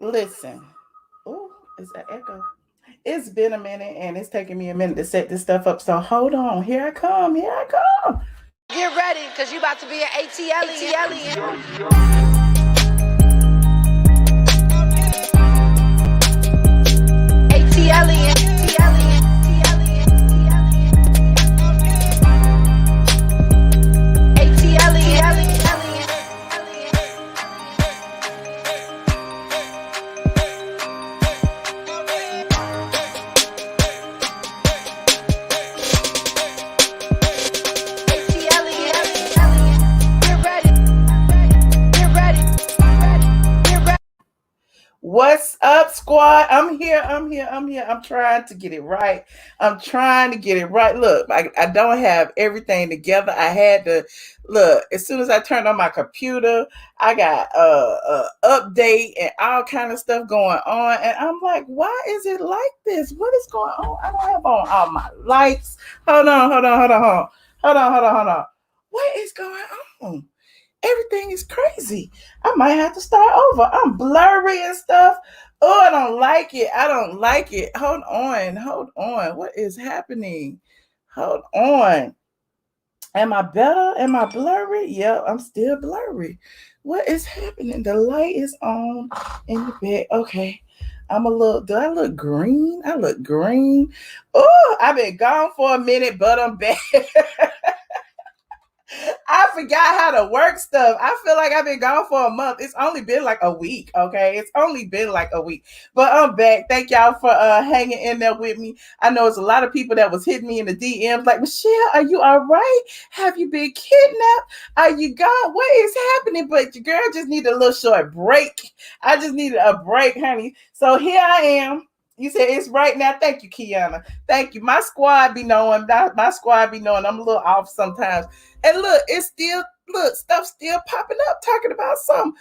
Listen. Oh, it's an echo. It's been a minute and it's taking me a minute to set this stuff up. So hold on. Here I come. Here I come. Get ready, because you about to be an ATLien. ATLien. What's up, squad? I'm here. I'm trying to get it right. Look, I don't have everything together. I had to look as soon as I turned on my computer, I got update and all kind of stuff going on. And I'm like, why is it like this? What is going on? I don't have on all my lights. Hold on. What is going on? Everything is crazy. I might have to start over. I'm blurry and stuff. Oh, I don't like it. Hold on. What is happening? Hold on. Am I better? Am I blurry? Yep, I'm still blurry. What is happening? The light is on in the bed. Okay. Do I look green? I look green. Oh, I've been gone for a minute, but I'm back. I forgot how to work stuff. I feel like I've been gone for a month. It's only been like a week, okay? It's only been like a week. But I'm back. Thank y'all for hanging in there with me. I know it's a lot of people that was hitting me in the DMs like, Michelle, are you all right? Have you been kidnapped? Are you gone? What is happening? But your girl just needed a little short break. I just needed a break, honey. So here I am. You said it's right now. Thank you, Kiana. Thank you. My squad be knowing. I'm a little off sometimes. And look, stuff still popping up, talking about something.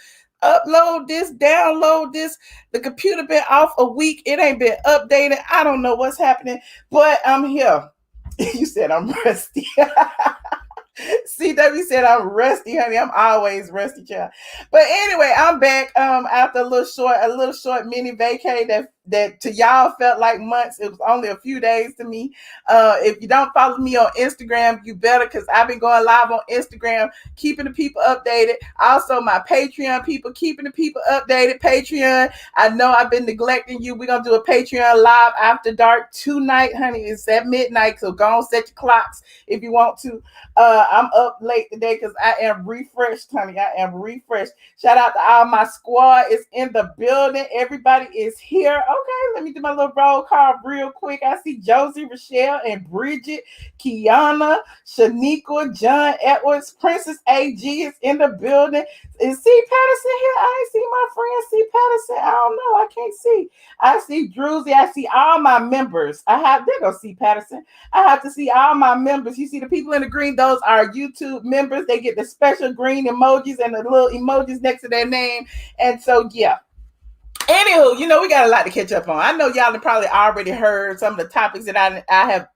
Upload this, download this. The computer been off a week. It ain't been updated. I don't know what's happening, but I'm here. You said I'm rusty. CW said I'm rusty, honey. I'm always rusty, child. But anyway, I'm back after a little short mini vacay that to y'all felt like months. It was only a few days to me. If you don't follow me on Instagram, you better, because I've been going live on Instagram, keeping the people updated. Also, my Patreon people, keeping the people updated. Patreon, I know I've been neglecting you. We're going to do a Patreon live after dark tonight, honey. It's at midnight, so go on, set your clocks if you want to. I'm up late today because I am refreshed, honey. I am refreshed. Shout out to all my squad. It's in the building. Everybody is here. Okay, let me do my little roll call real quick. I see Josie, Rochelle, and Bridget, Kiana, Shaniqua, John Edwards, Princess AG is in the building. Is C. Patterson here? I ain't see my friend C. Patterson. I don't know. I can't see. I see Druzy. I see all my members. There go C. Patterson. I have to see all my members. You see the people in the green, those are YouTube members. They get the special green emojis and the little emojis next to their name. And so, yeah. Anywho, we got a lot to catch up on. I know y'all have probably already heard some of the topics that I have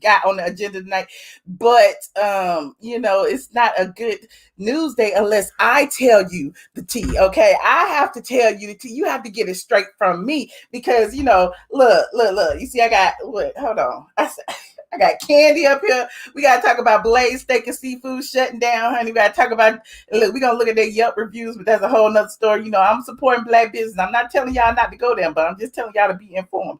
got on the agenda tonight, but it's not a good news day unless I tell you the tea. Okay, I have to tell you the tea. You have to get it straight from me because look. You see, I got what? Hold on. I got Kandi up here. We got to talk about Blaze Steak and Seafood shutting down, honey. We got to talk about, look, we're going to look at their Yelp reviews, but that's a whole nother story. I'm supporting Black business. I'm not telling y'all not to go there, but I'm just telling y'all to be informed.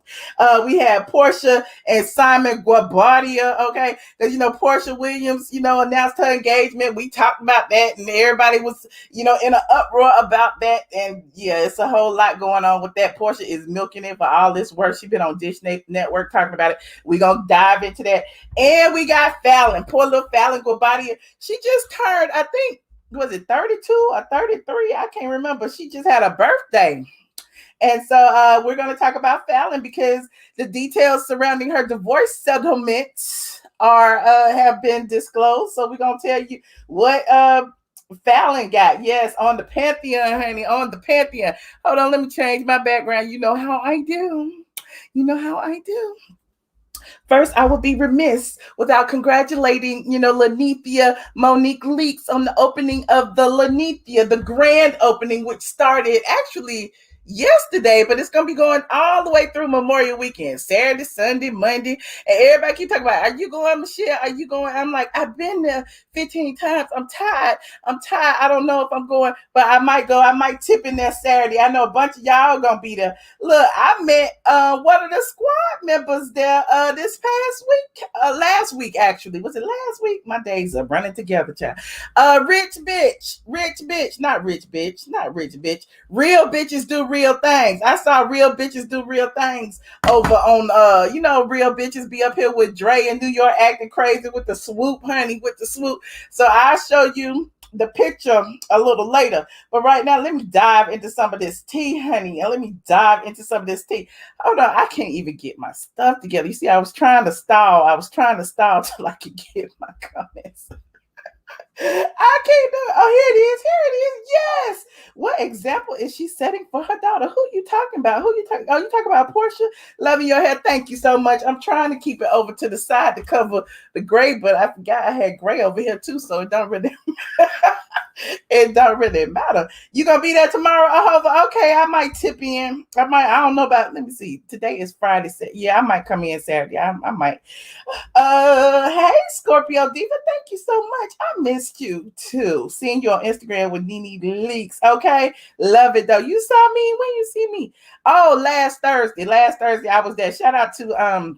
We have Porsha and Simon Guobadia, okay? Because, Porsha Williams, announced her engagement. We talked about that, and everybody was, in an uproar about that. And, yeah, it's a whole lot going on with that. Porsha is milking it for all this work. She's been on Dish Network talking about it. We're going to dive into that. And we got Falynn, poor little Falynn Guobadia. She just turned, I think, was it 32 or 33? I can't remember. She just had a birthday. And so we're going to talk about Falynn because the details surrounding her divorce settlement have been disclosed. So we're going to tell you what Falynn got. Yes, on the Pantheon, honey, on the Pantheon. Hold on, let me change my background. You know how I do. First, I would be remiss without congratulating, Lanithia Monique Leaks on the opening of the Lanithia, the grand opening, which started actually yesterday, but it's gonna be going all the way through Memorial Weekend, Saturday, Sunday, Monday, and everybody keep talking about, are you going, Michelle? Are you going? I'm like, I've been there 15 times. I'm tired. I don't know if I'm going, but I might go. I might tip in there Saturday. I know a bunch of y'all gonna be there. Look, I met one of the squad members there this past week, last week actually. Was it last week? My days are running together, child. Rich bitch, not rich bitch. Real bitches do real things. I saw real bitches do real things over on real bitches be up here with Dre in New York acting crazy with the swoop, honey, with the swoop. So I'll show you the picture a little later. But right now, let me dive into some of this tea, honey. And let me dive into some of this tea. Hold on, I can't even get my stuff together. You see, I was trying to stall till I could get my comments. I can't do it. Oh, here it is. Yes. What example is she setting for her daughter? Who you talking about? Oh, you talking about Porsha? Loving your hair. Thank you so much. I'm trying to keep it over to the side to cover the gray, but I forgot I had gray over here too, so it don't really matter. You gonna be there tomorrow, Ahova? Okay, I might tip in. I don't know about, let me see. Today is Friday. Yeah, I might come in Saturday. I might. Hey, Scorpio Diva, thank you so much. I missed you too. Seeing you on Instagram with Nene Leaks. Okay, love it though. You saw me when you see me. Oh, last Thursday I was there. Shout out to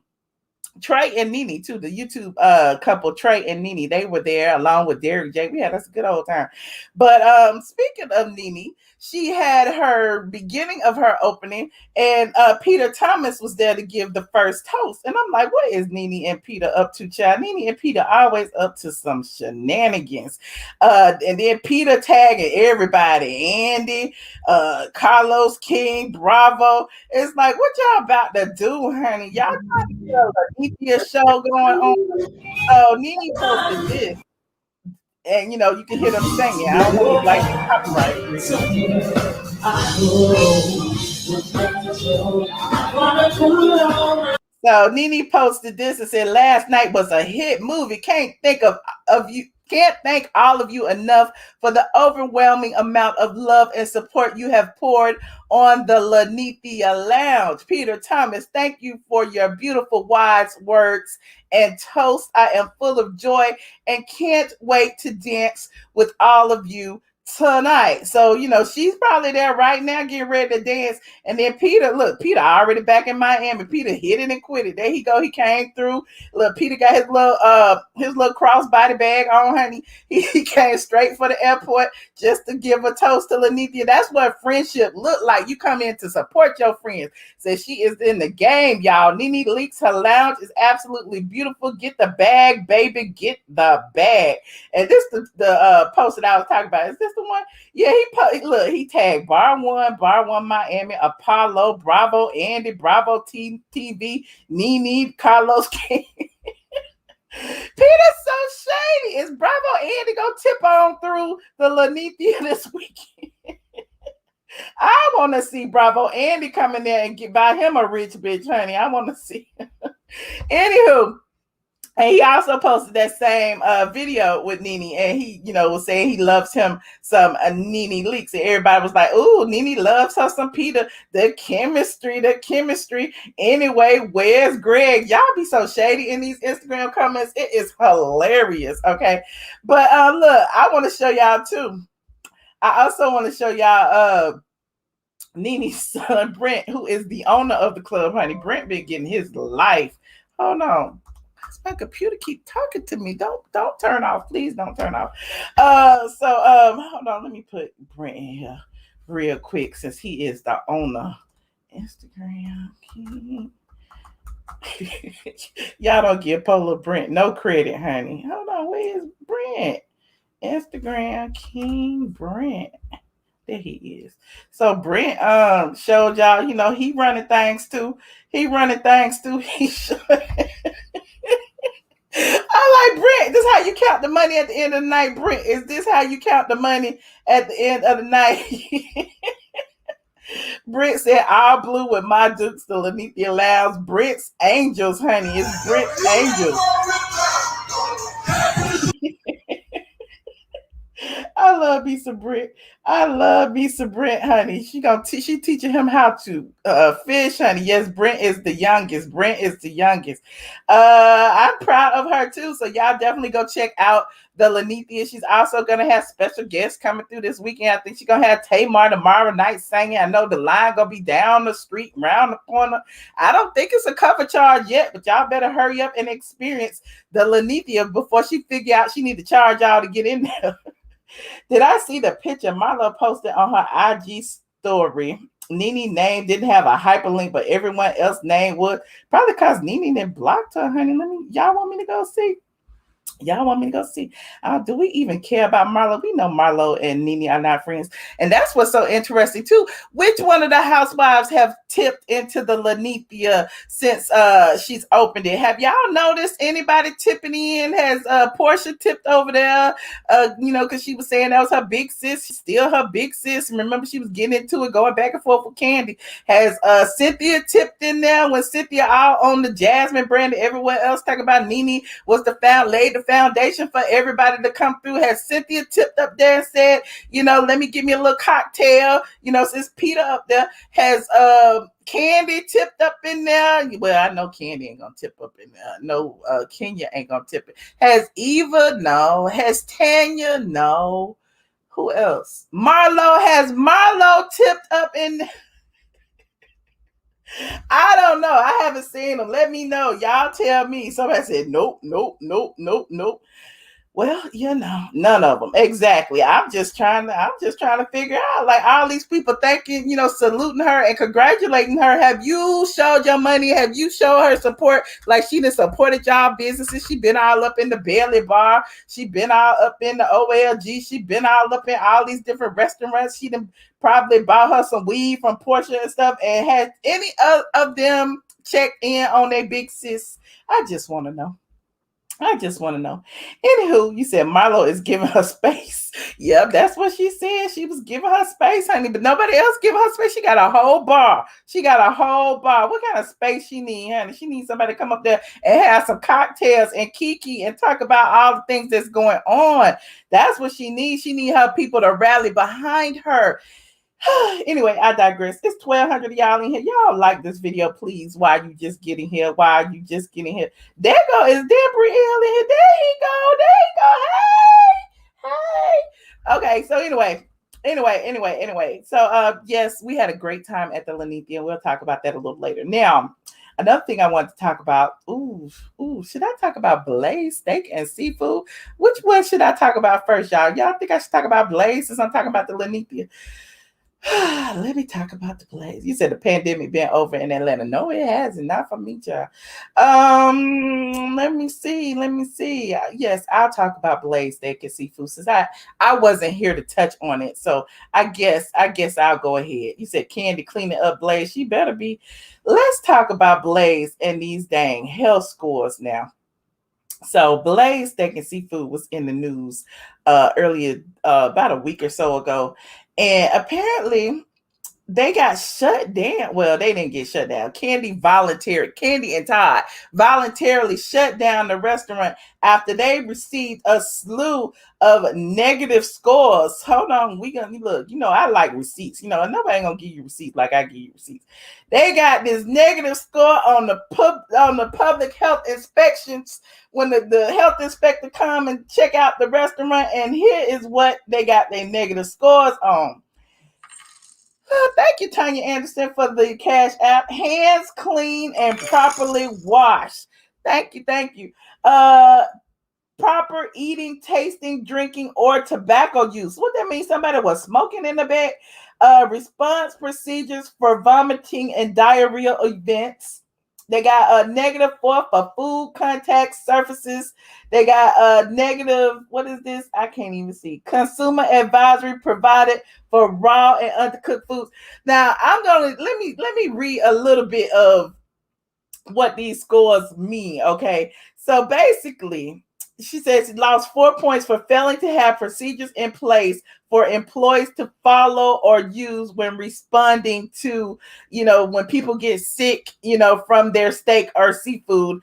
Trey and Nene too, the YouTube couple Trey and Nene. They were there along with Derek J. We had us a good old time. But speaking of Nene, she had her beginning of her opening, and Peter Thomas was there to give the first toast. And I'm like, what is Nene and Peter up to, child? Nene and Peter always up to some shenanigans. And then Peter tagging everybody, Andy, Carlos King, Bravo. It's like, what y'all about to do, honey? Y'all trying to get a media show going on. So Nene posted this. And you can hear them singing. I don't want to like copyright. So Nene posted this and said, last night was a hit movie. Can't thank all of you enough for the overwhelming amount of love and support you have poured on the Lanithia Lounge. Peter Thomas, thank you for your beautiful wise words and toast. I am full of joy and can't wait to dance with all of you tonight. So, she's probably there right now getting ready to dance. And then Peter already back in Miami. Peter hit it and quit it. There he go. He came through. Look, Peter got his little crossbody bag on, honey. He came straight for the airport just to give a toast to Lanithia. That's what friendship look like. You come in to support your friends. So she is in the game, y'all. Nene Leaks, her lounge is absolutely beautiful. Get the bag, baby. Get the bag. And this the post that I was talking about. Is this the one? Yeah, he tagged Bar One Miami, Apollo, Bravo, Andy, Bravo TV, Nene, Carlos King. Peter's so shady. Is Bravo Andy gonna tip on through the Lanithia this weekend? I want to see Bravo Andy come in there and buy him a rich bitch, honey. I want to see. Anywho. And he also posted that same video with Nene, and he, was saying he loves him some Nene Leaks, and everybody was like, "Ooh, Nene loves her some Peter." The chemistry. Anyway, where's Greg? Y'all be so shady in these Instagram comments. It is hilarious. Okay, but look, I want to show y'all too. I also want to show y'all Nene's son Brent, who is the owner of the club, honey. Brent been getting his life. Hold on. My computer keep talking to me. Don't turn off. Please don't turn off. Hold on. Let me put Brent in here real quick since he is the owner. Instagram King. Y'all don't give Polar Brent no credit, honey. Hold on. Where is Brent? Instagram King Brent. There he is. So Brent showed y'all, he running things too. He I like Brent. This is how you count the money at the end of the night, Brent. Is this how you count the money at the end of the night? Brent said, all blue with my Dukes, the Lanithia Lounge. Brent's Angels, honey. It's Brent's Angels. I I love me some Brent. I love me some Brent, honey. She teaching him how to fish, honey. Yes, Brent is the youngest. Brent is the youngest. I'm proud of her too. So y'all definitely go check out the Lanithia. She's also gonna have special guests coming through this weekend. I think she's gonna have Tamar tomorrow night singing. I know the line gonna be down the street, around the corner. I don't think it's a cover charge yet, but y'all better hurry up and experience the Lanithia before she figure out she need to charge y'all to get in there. Did I see the picture Marlo posted on her IG story? Nene name didn't have a hyperlink, but everyone else's name would. Probably because Nene then blocked her, honey. Y'all want me to go see? Y'all want me to go see? Do we even care about Marlo? We know Marlo and Nene are not friends. And that's what's so interesting, too. Which one of the housewives have tipped into the Lanithia since she's opened it? Have y'all noticed anybody tipping in? Has Porsha tipped over there? Because she was saying that was her big sis. Still her big sis. Remember, she was getting into it, going back and forth with Kandi. Has Cynthia tipped in there when Cynthia all on the Jasmine brand and everywhere else talking about Nene was laid the foundation for everybody to come through? Has Cynthia tipped up there and said, let me give me a little cocktail, since Peter up there? Has Kandi tipped up in there? Well, I know Kandi ain't gonna tip up in there. No, Kenya ain't gonna tip it. Has Eva? No. Has Tanya? No. Who else? Has Marlo tipped up in there? I don't know. I haven't seen them. Let me know. Y'all tell me. Somebody said, nope. Well, none of them. Exactly. I'm just trying to figure out, like, all these people thanking, saluting her and congratulating her. Have you showed your money? Have you showed her support? Like, she done supported y'all businesses. She been all up in the Bailey Bar. She been all up in the OLG. She been all up in all these different restaurants. She done probably bought her some weed from Porsha and stuff. And has any of them checked in on their big sis? I just want to know. Anywho, you said Marlo is giving her space. Yep, that's what she said. She was giving her space, honey, but nobody else giving her space. She got a whole bar. What kind of space she need, honey? She needs somebody to come up there and have some cocktails and kiki and talk about all the things that's going on. That's what she needs. She needs her people to rally behind her. Anyway, I digress. It's 1,200 of y'all in here. Y'all like this video, please. Why you just getting here? Is Debrielle in here? There he go. Hey. Okay, so anyway. So yes, we had a great time at the Lanithia, and we'll talk about that a little later. Now, another thing I want to talk about. Should I talk about Blaze steak and seafood? Which one should I talk about first, y'all? Y'all think I should talk about Blaze since I'm talking about the Lanithia? Let me talk about the Blaze. You said the pandemic been over in Atlanta. No, it hasn't. Not for me, child. Let me see. Yes, I'll talk about Blaze steak and seafood since I wasn't here to touch on it. So I guess I'll go ahead. You said Kandi cleaning up Blaze. She better be. Let's talk about Blaze and these dang health scores now. So Blaze steak and seafood was in the news earlier, about a week or so ago. And apparently they got shut down. Well, they didn't get shut down. Kandi and Todd voluntarily shut down the restaurant after they received a slew of negative scores. Hold on, we gonna look. I like receipts. Nobody gonna give you receipts like I give you receipts. They got this negative score on the public health inspections when the health inspector come and check out the restaurant, and here is what they got their negative scores on. Thank you, Tanya Anderson, for the Cash App. Hands clean and properly washed. Thank you. Proper eating, tasting, drinking, or tobacco use. What that means? Somebody was smoking in the back. Response procedures for vomiting and diarrhea events. They got a -4 for food contact surfaces. They got a negative, what is this? I can't even see. Consumer advisory provided for raw and undercooked foods. Now, let me read a little bit of what these scores mean, okay? So basically, she says she lost 4 points for failing to have procedures in place for employees to follow or use when responding to, when people get sick, from their steak or seafood,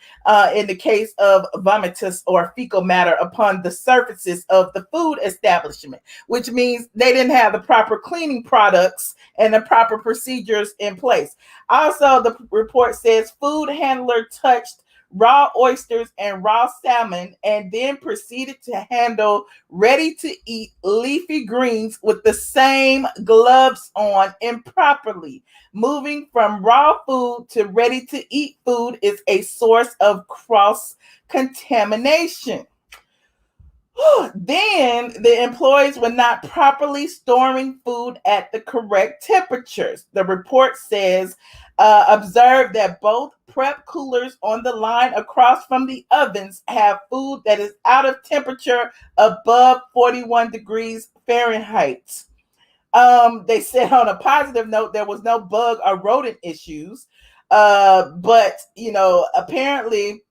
in the case of vomitus or fecal matter upon the surfaces of the food establishment, which means they didn't have the proper cleaning products and the proper procedures in place. Also, the report says food handler touched raw oysters and raw salmon, and then proceeded to handle ready to eat leafy greens with the same gloves on improperly. Moving from raw food to ready to eat food is a source of cross contamination. Then the employees were not properly storing food at the correct temperatures. The report says, observed that both prep coolers on the line across from the ovens have food that is out of temperature above 41 degrees Fahrenheit. They said on a positive note, there was no bug or rodent issues. But, apparently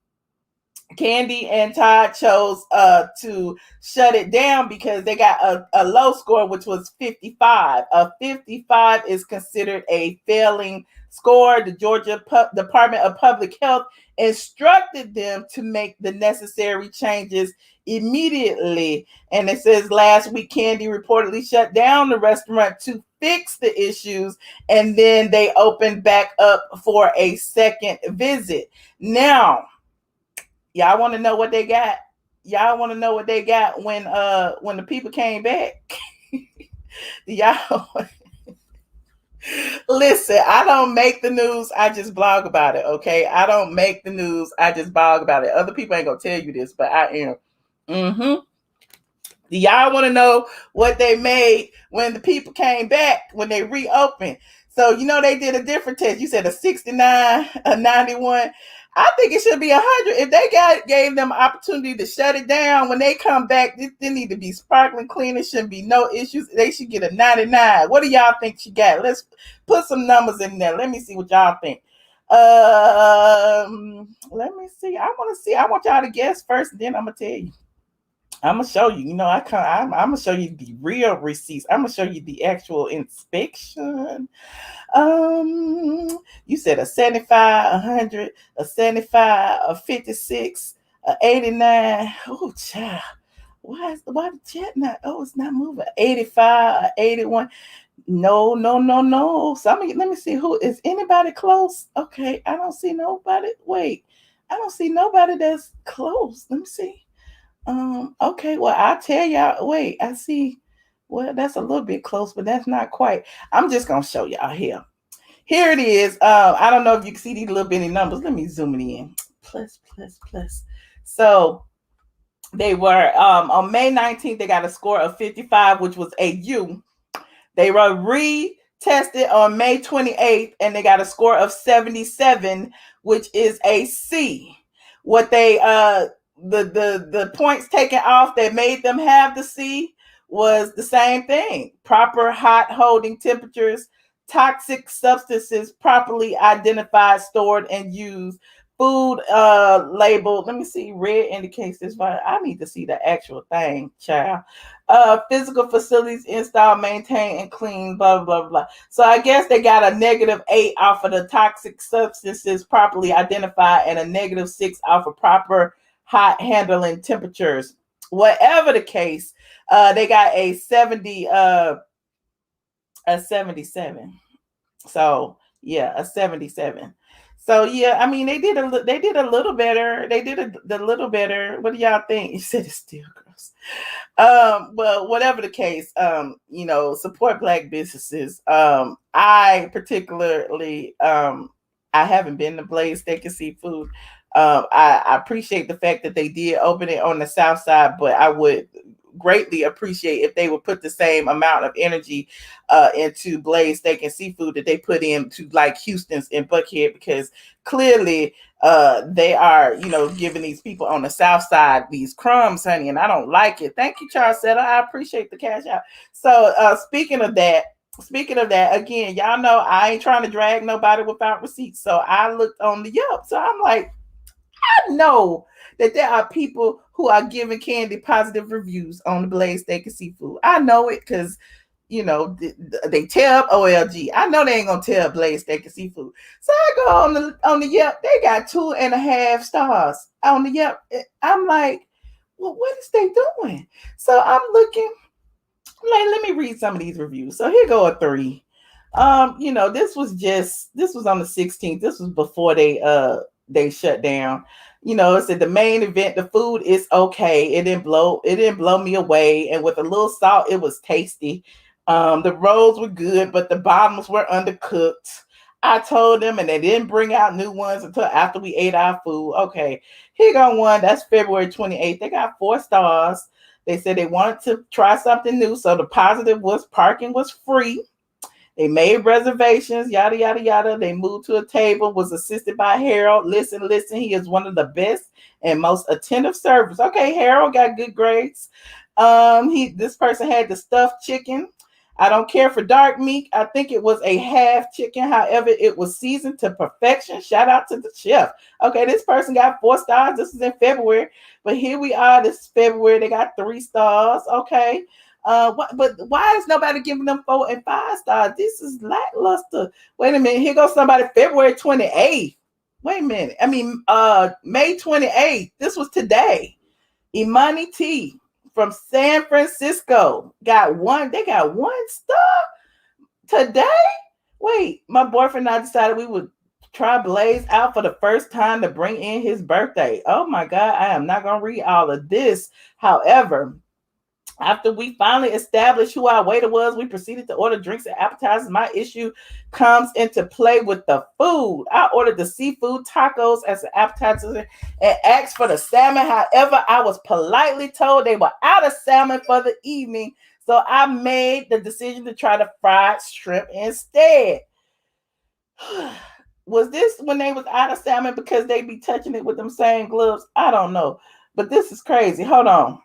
Kandi and Todd chose to shut it down because they got a low score, which was 55. A 55 is considered a failing score. The Georgia Department of Public Health instructed them to make the necessary changes immediately. And it says last week, Kandi reportedly shut down the restaurant to fix the issues, and then they opened back up for a second visit. Now, y'all want to know what they got? Y'all want to know what they got when the people came back? Y'all listen, I don't make the news, I just blog about it, okay? I don't make the news, I just blog about it. Other people ain't gonna tell you this, but I am. Do y'all want to know what they made when the people came back, when they reopened? So, they did a different test. You said a 69, a 91. I think it should be 100. If they gave them opportunity to shut it down, when they come back, they need to be sparkling clean. It shouldn't be no issues. They should get a 99. What do y'all think she got? Let's put some numbers in there. Let me see what y'all think. Let me see. I want y'all to guess first, and then I'm gonna tell you. I'm gonna show you. I'm gonna show you the real receipts. I'm gonna show you the actual inspection. You said a 75, 100, a 75, a 56, a 89. Oh, child. Why the chat not? Oh, it's not moving. 85, 81. No. Let me see who is anybody close. Okay, I don't see nobody. Wait, I don't see nobody that's close. Let me see. Okay, well, I'll tell y'all. Wait, I see. Well, that's a little bit close, but that's not quite. I'm just gonna show y'all here. Here it is. I don't know if you can see these little bitty numbers. Let me zoom it in. Plus. So they were on May 19th, they got a score of 55, which was a U. They were retested on May 28th, and they got a score of 77, which is a C. What they the points taken off that made them have the C was the same thing: proper hot holding temperatures, toxic substances properly identified, stored, and used, food labeled. Let me see. Red indicates this. I need to see the actual thing, child. Physical facilities installed, maintained, and clean. Blah blah blah. So I guess they got a -8 off of the toxic substances properly identified, and a -6 off of proper hot handling temperatures. Whatever the case, they got a 70, a 77. So yeah, a 77. So yeah, I mean they did a little better. They did a little better. What do y'all think? You said it's still gross. Well, whatever the case, support Black businesses. I particularly, I haven't been to Blaze Steak and Seafood. I appreciate the fact that they did open it on the South Side, but I would greatly appreciate if they would put the same amount of energy into Blaze Steak and Seafood that they put into like Houston's and Buckhead, because clearly they are, giving these people on the South Side these crumbs, honey, and I don't like it. Thank you, Charles Setter. I appreciate the cash out. So speaking of that, again, y'all know I ain't trying to drag nobody without receipts. So I looked on the Yelp. So I'm like, I know that there are people who are giving Kandi positive reviews on the Blaze Steak and Seafood. I know it because they tear up OLG. I know they ain't gonna tear up Blaze Steak and Seafood. So I go on the Yelp. They got 2.5 stars on the Yelp. I'm like, well, what is they doing? So I'm looking. Like, let me read some of these reviews. So here go a 3. This was on the 16th. This was before they shut down. It said the main event, the food is okay. It didn't blow me away. And with a little salt, it was tasty. The rolls were good, but the bottoms were undercooked. I told them, and they didn't bring out new ones until after we ate our food. Okay, here go one. That's February 28th. They got 4 stars. They said they wanted to try something new. So the positive was parking was free. They made reservations, yada, yada, yada. They moved to a table, was assisted by Harold. Listen. He is one of the best and most attentive servers. Okay, Harold got good grades. This person had the stuffed chicken. I don't care for dark meat. I think it was a half chicken. However, it was seasoned to perfection. Shout out to the chef. Okay, this person got 4 stars. This is in February. But here we are. This is February. They got 3 stars. Okay. But why is nobody giving them 4 and 5 stars? This is lackluster. Wait a minute. Here goes somebody February 28th. Wait a minute. I mean, May 28th. This was today. Imani T from San Francisco they got 1 star today. Wait, my boyfriend and I decided we would try Blaze out for the first time to bring in his birthday. Oh my God, I am not going to read all of this. However, after we finally established who our waiter was, we proceeded to order drinks and appetizers. My issue comes into play with the food. I ordered the seafood tacos as an appetizer and asked for the salmon. However, I was politely told they were out of salmon for the evening. So I made the decision to try the fried shrimp instead. Was this when they was out of salmon because they be touching it with them same gloves? I don't know. But this is crazy. Hold on.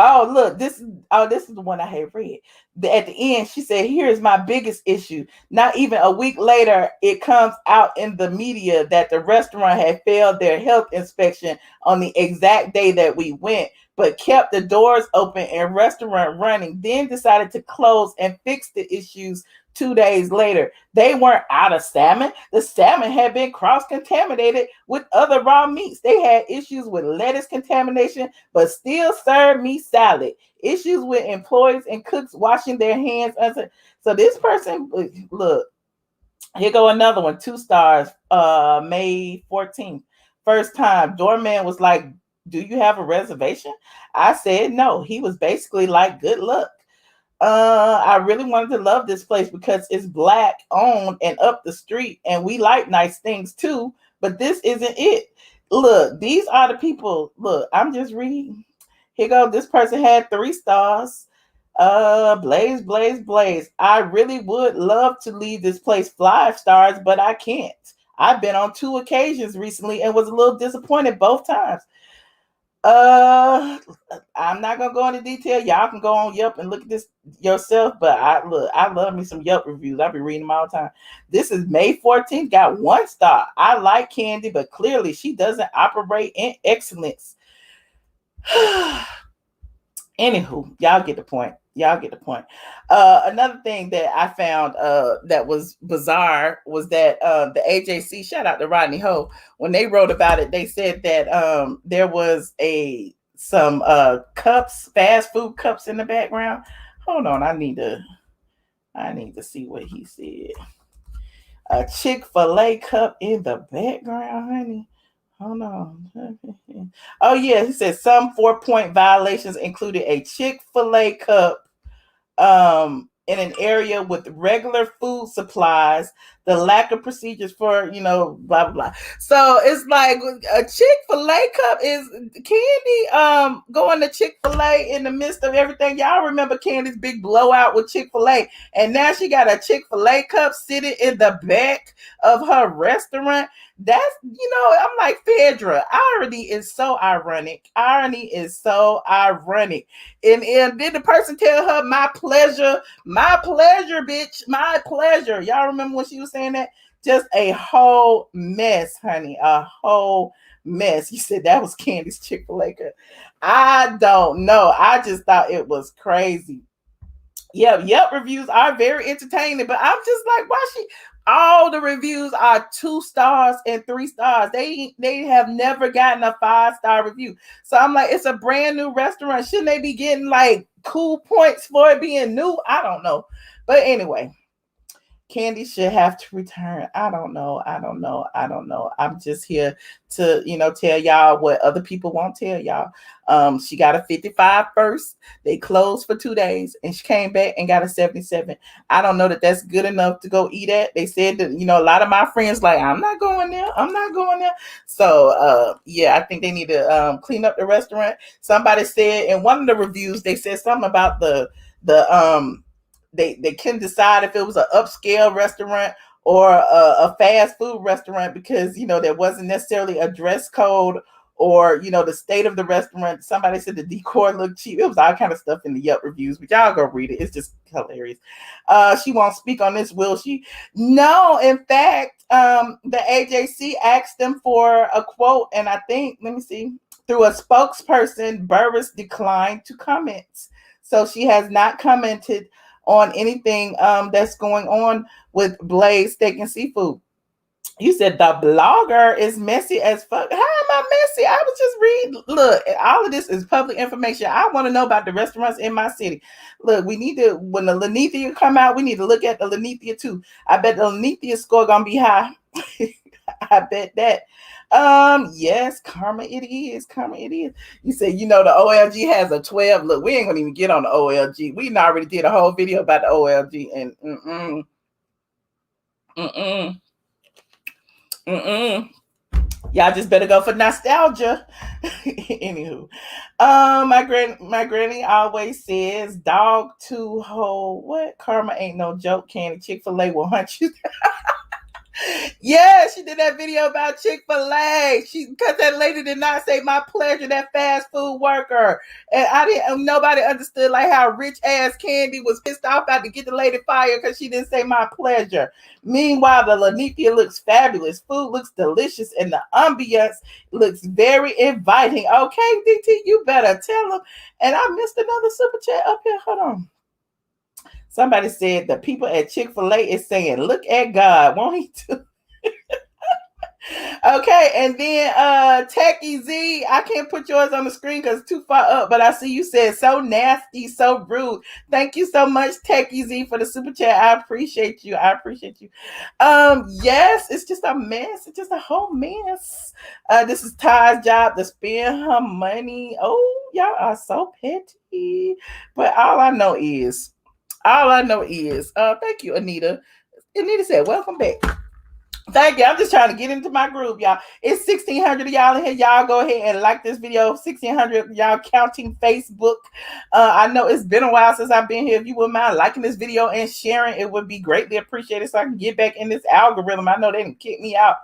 Oh, look, this is the one I had read. At the end, she said, here's my biggest issue. Not even a week later, it comes out in the media that the restaurant had failed their health inspection on the exact day that we went, but kept the doors open and restaurant running, then decided to close and fix the issues 2 days later. They weren't out of salmon. The salmon had been cross-contaminated with other raw meats. They had issues with lettuce contamination, but still served me salad. Issues with employees and cooks washing their hands. So this person, look, here go another one, 2 stars, May 14th. First time, doorman was like, do you have a reservation? I said no. He was basically like, good luck. I really wanted to love this place because it's Black owned and up the street, and we like nice things too, but this isn't it. Look, these are the people. Look, I'm just reading. Here go. This person had 3 stars. Blaze. I really would love to leave this place 5 stars, but I can't. I've been on 2 occasions recently and was a little disappointed both times. I'm not gonna go into detail. Y'all can go on Yelp and look at this yourself. But I love me some Yelp reviews. I'll be reading them all the time. This is May 14th. Got 1 star. I like Kandi, but clearly she doesn't operate in excellence. Anywho, y'all get the point. Another thing that I found that was bizarre was that the AJC, shout out to Rodney Ho, when they wrote about it, they said that there was some cups, fast food cups in the background. Hold on, I need to see what he said. A Chick-fil-A cup in the background, honey. Hold on. Oh, yeah. He said some 4-point violations included a Chick-fil-A cup in an area with regular food supplies, the lack of procedures for, blah, blah, blah. So it's like a Chick-fil-A cup is Kandi going to Chick-fil-A in the midst of everything. Y'all remember Kandi's big blowout with Chick-fil-A, and now she got a Chick-fil-A cup sitting in the back of her restaurant. That's, I'm like, Phaedra, irony is so ironic. Irony is so ironic. And then the person tell her, my pleasure, bitch, my pleasure. Y'all remember when she was saying that? Just a whole mess, honey. A whole mess. You said that was Kandi's Chick-fil-A. I don't know. I just thought it was crazy. Yeah, Yelp reviews are very entertaining, but I'm just like, why all the reviews are 2 stars and 3 stars. They have never gotten a 5-star review. So I'm like, it's a brand new restaurant. Shouldn't they be getting like cool points for it being new? I don't know. But anyway, Kandi should have to return. I don't know. I'm just here to, tell y'all what other people won't tell y'all. She got a 55 first. They closed for 2 days, and she came back and got a 77. I don't know that that's good enough to go eat at. They said that, a lot of my friends like, I'm not going there. So, yeah, I think they need to clean up the restaurant. Somebody said in one of the reviews, they said something about the they couldn't decide if it was an upscale restaurant or a fast food restaurant because there wasn't necessarily a dress code or the state of the restaurant. Somebody said the decor looked cheap. It was all kind of stuff in the Yelp reviews, but y'all go read it. It's just hilarious. She won't speak on this, will she? No, in fact, the AJC asked them for a quote, and I think, let me see, through a spokesperson, Burruss declined to comment. So she has not commented on anything that's going on with Blaze Steak and Seafood. You said the blogger is messy as fuck. How am I messy? I was just reading. Look, all of this is public information. I want to know about the restaurants in my city. Look, we need to, when the Lenithia come out, we need to look at the Lenithia too. I bet the Lenithia score gonna be high. I bet that. Yes, karma it is. You said, the OLG has a 12. Look, we ain't gonna even get on the OLG. We already did a whole video about the OLG, and y'all just better go for nostalgia. Anywho, my granny always says, dog to hoe. What? Karma ain't no joke, Kandi. Chick-fil-A will hunt you. Yeah, she did that video about Chick-fil-A. Because that lady did not say my pleasure, that fast food worker. And nobody understood like how rich ass Kandi was pissed off about to get the lady fired because she didn't say my pleasure. Meanwhile, the Lenithia looks fabulous. Food looks delicious and the ambiance looks very inviting. Okay, DT, you better tell them. And I missed another super chat up here. Hold on. Somebody said the people at Chick-fil-A is saying, look at God. Won't he do? Okay, and then Techie Z, I can't put yours on the screen because it's too far up, but I see you said so nasty, so rude. Thank you so much, Techie Z, for the super chat. I appreciate you. Yes, it's just a mess. It's just a whole mess. This is Ty's job to spend her money. Oh, y'all are so petty. But all I know is, thank you, Anita. Anita said, welcome back. Thank you. I'm just trying to get into my group, y'all. It's 1,600 of y'all in here. Y'all go ahead and like this video. 1,600 y'all counting Facebook. I know it's been a while since I've been here. If you wouldn't mind liking this video and sharing, it would be greatly appreciated so I can get back in this algorithm. I know they didn't kick me out.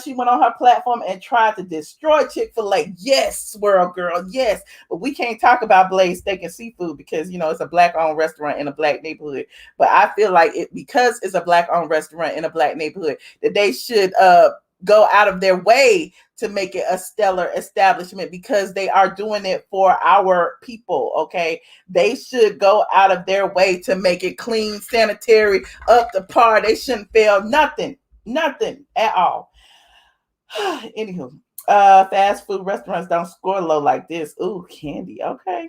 She went on her platform and tried to destroy Chick-fil-A. Yes, world girl, yes. But we can't talk about Blaze Steak and Seafood because, it's a Black-owned restaurant in a Black neighborhood. But I feel like because it's a Black-owned restaurant in a Black neighborhood, that they should go out of their way to make it a stellar establishment because they are doing it for our people, okay? They should go out of their way to make it clean, sanitary, up to par. They shouldn't fail nothing at all. Anywho, fast food restaurants don't score low like this. Ooh, Kandi. Okay.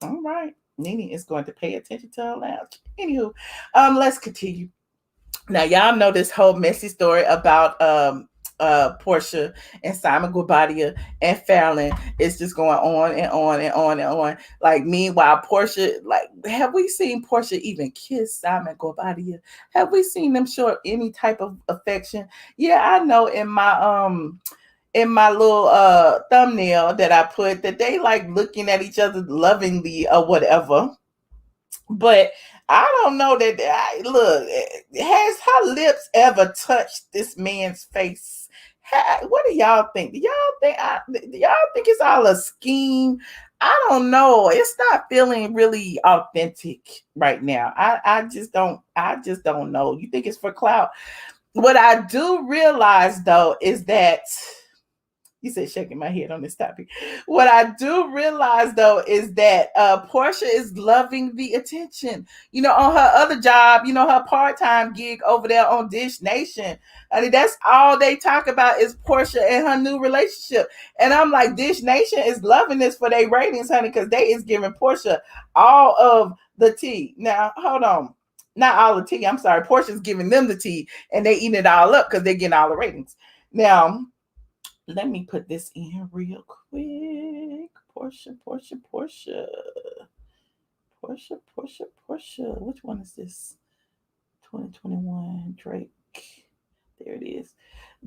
All right. Nene is going to pay attention to her lounge. Anywho, let's continue. Now, y'all know this whole messy story about Porsha and Simon Guobadia and Falynn is just going on and on and on and on. Like, meanwhile, Porsha, like, have we seen Porsha even kiss Simon Guobadia? Have we seen them show any type of affection? Yeah, I know in my little thumbnail that I put that they like looking at each other lovingly or whatever. But I don't know that. Look, has her lips ever touched this man's face? What do y'all think? Do y'all think it's all a scheme? I don't know. It's not feeling really authentic right now. I just don't. I just don't know. You think it's for clout? What I do realize though is that. You said shaking my head on this topic. What I do realize though is that Porsha is loving the attention. You know, on her other job, you know, her part-time gig over there on Dish Nation. I mean, that's all they talk about is Porsha and her new relationship. And I'm like, Dish Nation is loving this for their ratings, honey, because they is giving Porsha all of the tea. Now, hold on. Not all the tea. I'm sorry. Porsha's giving them the tea and they eating it all up because they're getting all the ratings. Now, let me put this in real quick. Porsha. Which one is this? 2021 Drake. There it is.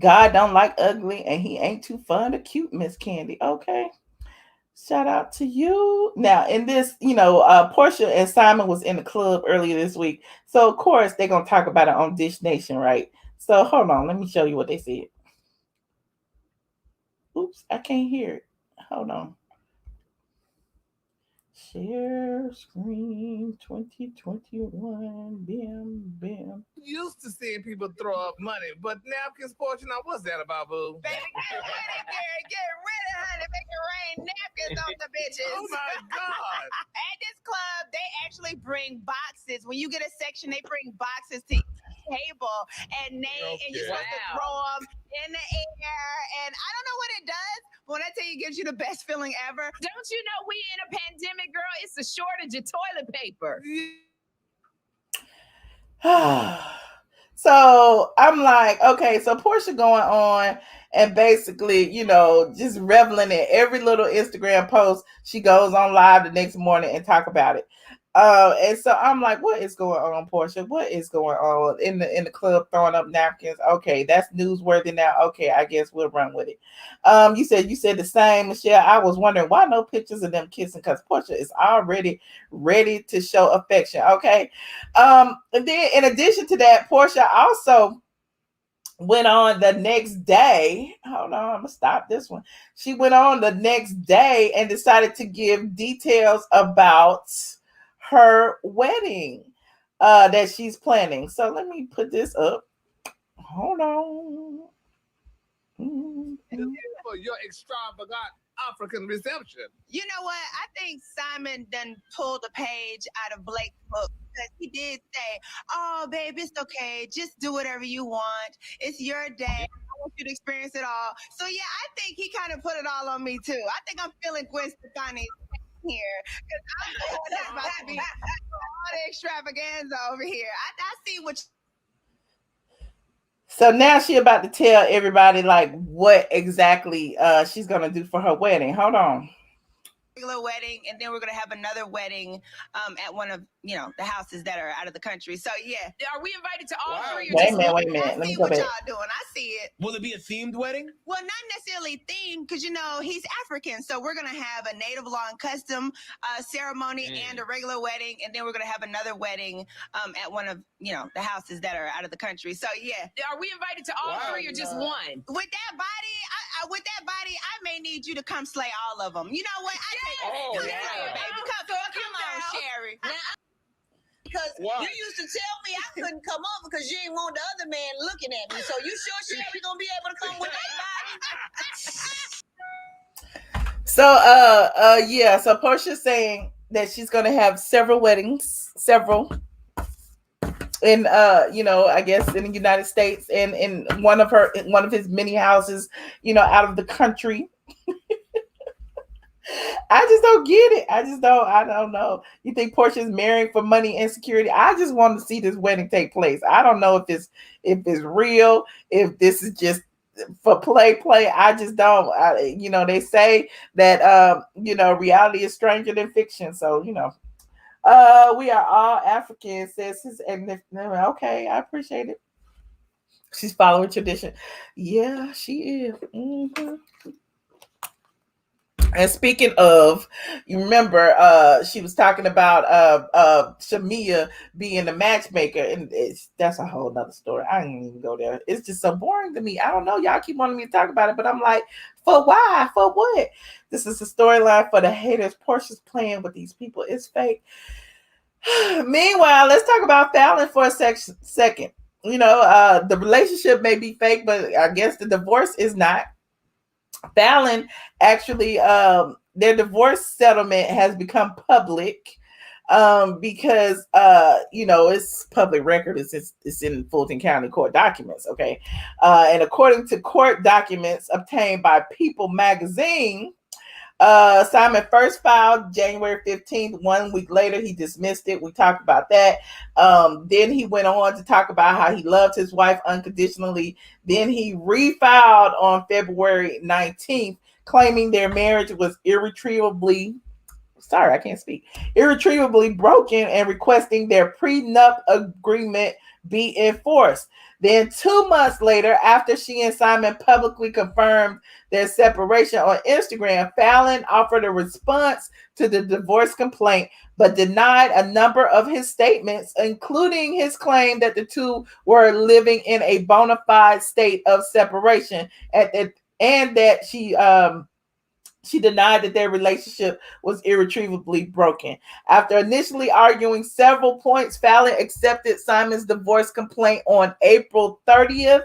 God don't like ugly and he ain't too fun or cute, Miss Kandi. Okay. Shout out to you. Now, in this, Porsha and Simon was in the club earlier this week. So, of course, they're going to talk about it on Dish Nation, right? So, hold on. Let me show you what they said. Oops, I can't hear it. Hold on. Share screen 2021. Bam. Used to seeing people throw up money, but napkins portion, now what's that about, boo? Baby, get ready, Gary. Get ready, honey. Make it rain napkins off the bitches. Oh my God. At this club, they actually bring boxes. When you get a section, they bring boxes to each table, and you're supposed to throw them in the air. And I don't know what it does, but when I tell you, it gives you the best feeling ever. Don't you know we in a pandemic, girl? It's a shortage of toilet paper. So I'm like, okay, so Porsha going on and basically, just reveling in every little Instagram post. She goes on live the next morning and talk about it. And so I'm like, what is going on, Porsha? What is going on in the club throwing up napkins? Okay, that's newsworthy now. Okay, I guess we'll run with it. You said the same, Michelle. I was wondering why no pictures of them kissing, because Porsha is already ready to show affection. Okay. And then in addition to that, Porsha also went on the next day. Hold on, I'm gonna stop this one. She went on the next day and decided to give details about her wedding that she's planning. So let me put this up. Hold on. For your extravagant African reception. You know what? I think Simon done pulled a page out of Blake's book, because he did say, oh, babe, it's okay. Just do whatever you want. It's your day. I want you to experience it all. So, yeah, I think he kind of put it all on me, too. I think I'm feeling Gwen Stefani here, because I'm the one that's about to be all the extravaganza over here. I see what So now she about to tell everybody like what exactly she's gonna do for her wedding. Hold on. regular wedding, and then we're gonna have another wedding at one of the houses that are out of the country. So yeah, are we invited to all three? Wait a minute. I see what y'all doing. I see it. Will it be a themed wedding? Well, not necessarily themed, because he's African, so we're gonna have a native law and custom ceremony and a regular wedding, and then we're gonna have another wedding at one of the houses that are out of the country. So yeah, are we invited to all three or just one? With that body, I may need you to come slay all of them. You know what? Come slay it, baby. Come on, Sherry. Because you used to tell me I couldn't come up because you didn't want the other man looking at me. So you sure Sherry gonna be able to come with that body? So Porsha's saying that she's gonna have several weddings, in I guess in the United States, and in one of his many houses, out of the country. I just don't get it. I don't know. You think Porsha's marrying for money and security? I just want to see this wedding take place. I don't know if it's real, if this is just for play. I just don't. They say that reality is stranger than fiction. So we are all African, says his. And okay, I appreciate it. She's following tradition. Yeah, she is. Mm-hmm. And speaking of, you remember she was talking about Shamia being the matchmaker, and that's a whole nother story. I didn't even go there. It's just so boring to me. I don't know. Y'all keep wanting me to talk about it, but I'm like, for why? For what? This is a storyline for the haters. Porsha's playing with these people. It's fake. Meanwhile, let's talk about Falynn for a second. The relationship may be fake, but I guess the divorce is not. Falynn actually, their divorce settlement has become public because it's public record. It's in Fulton County court documents. Okay, and according to court documents obtained by People magazine, Simon first filed January 15th. 1 week later, he dismissed it. We talked about that. Then he went on to talk about how he loved his wife unconditionally. Then he refiled on February 19th, claiming their marriage was irretrievably broken and requesting their prenup agreement be enforced. Then 2 months later, after she and Simon publicly confirmed their separation on Instagram, Falynn offered a response to the divorce complaint, but denied a number of his statements, including his claim that the two were living in a bona fide state of separation, and that she denied that their relationship was irretrievably broken. After initially arguing several points, Falynn accepted Simon's divorce complaint on April 30th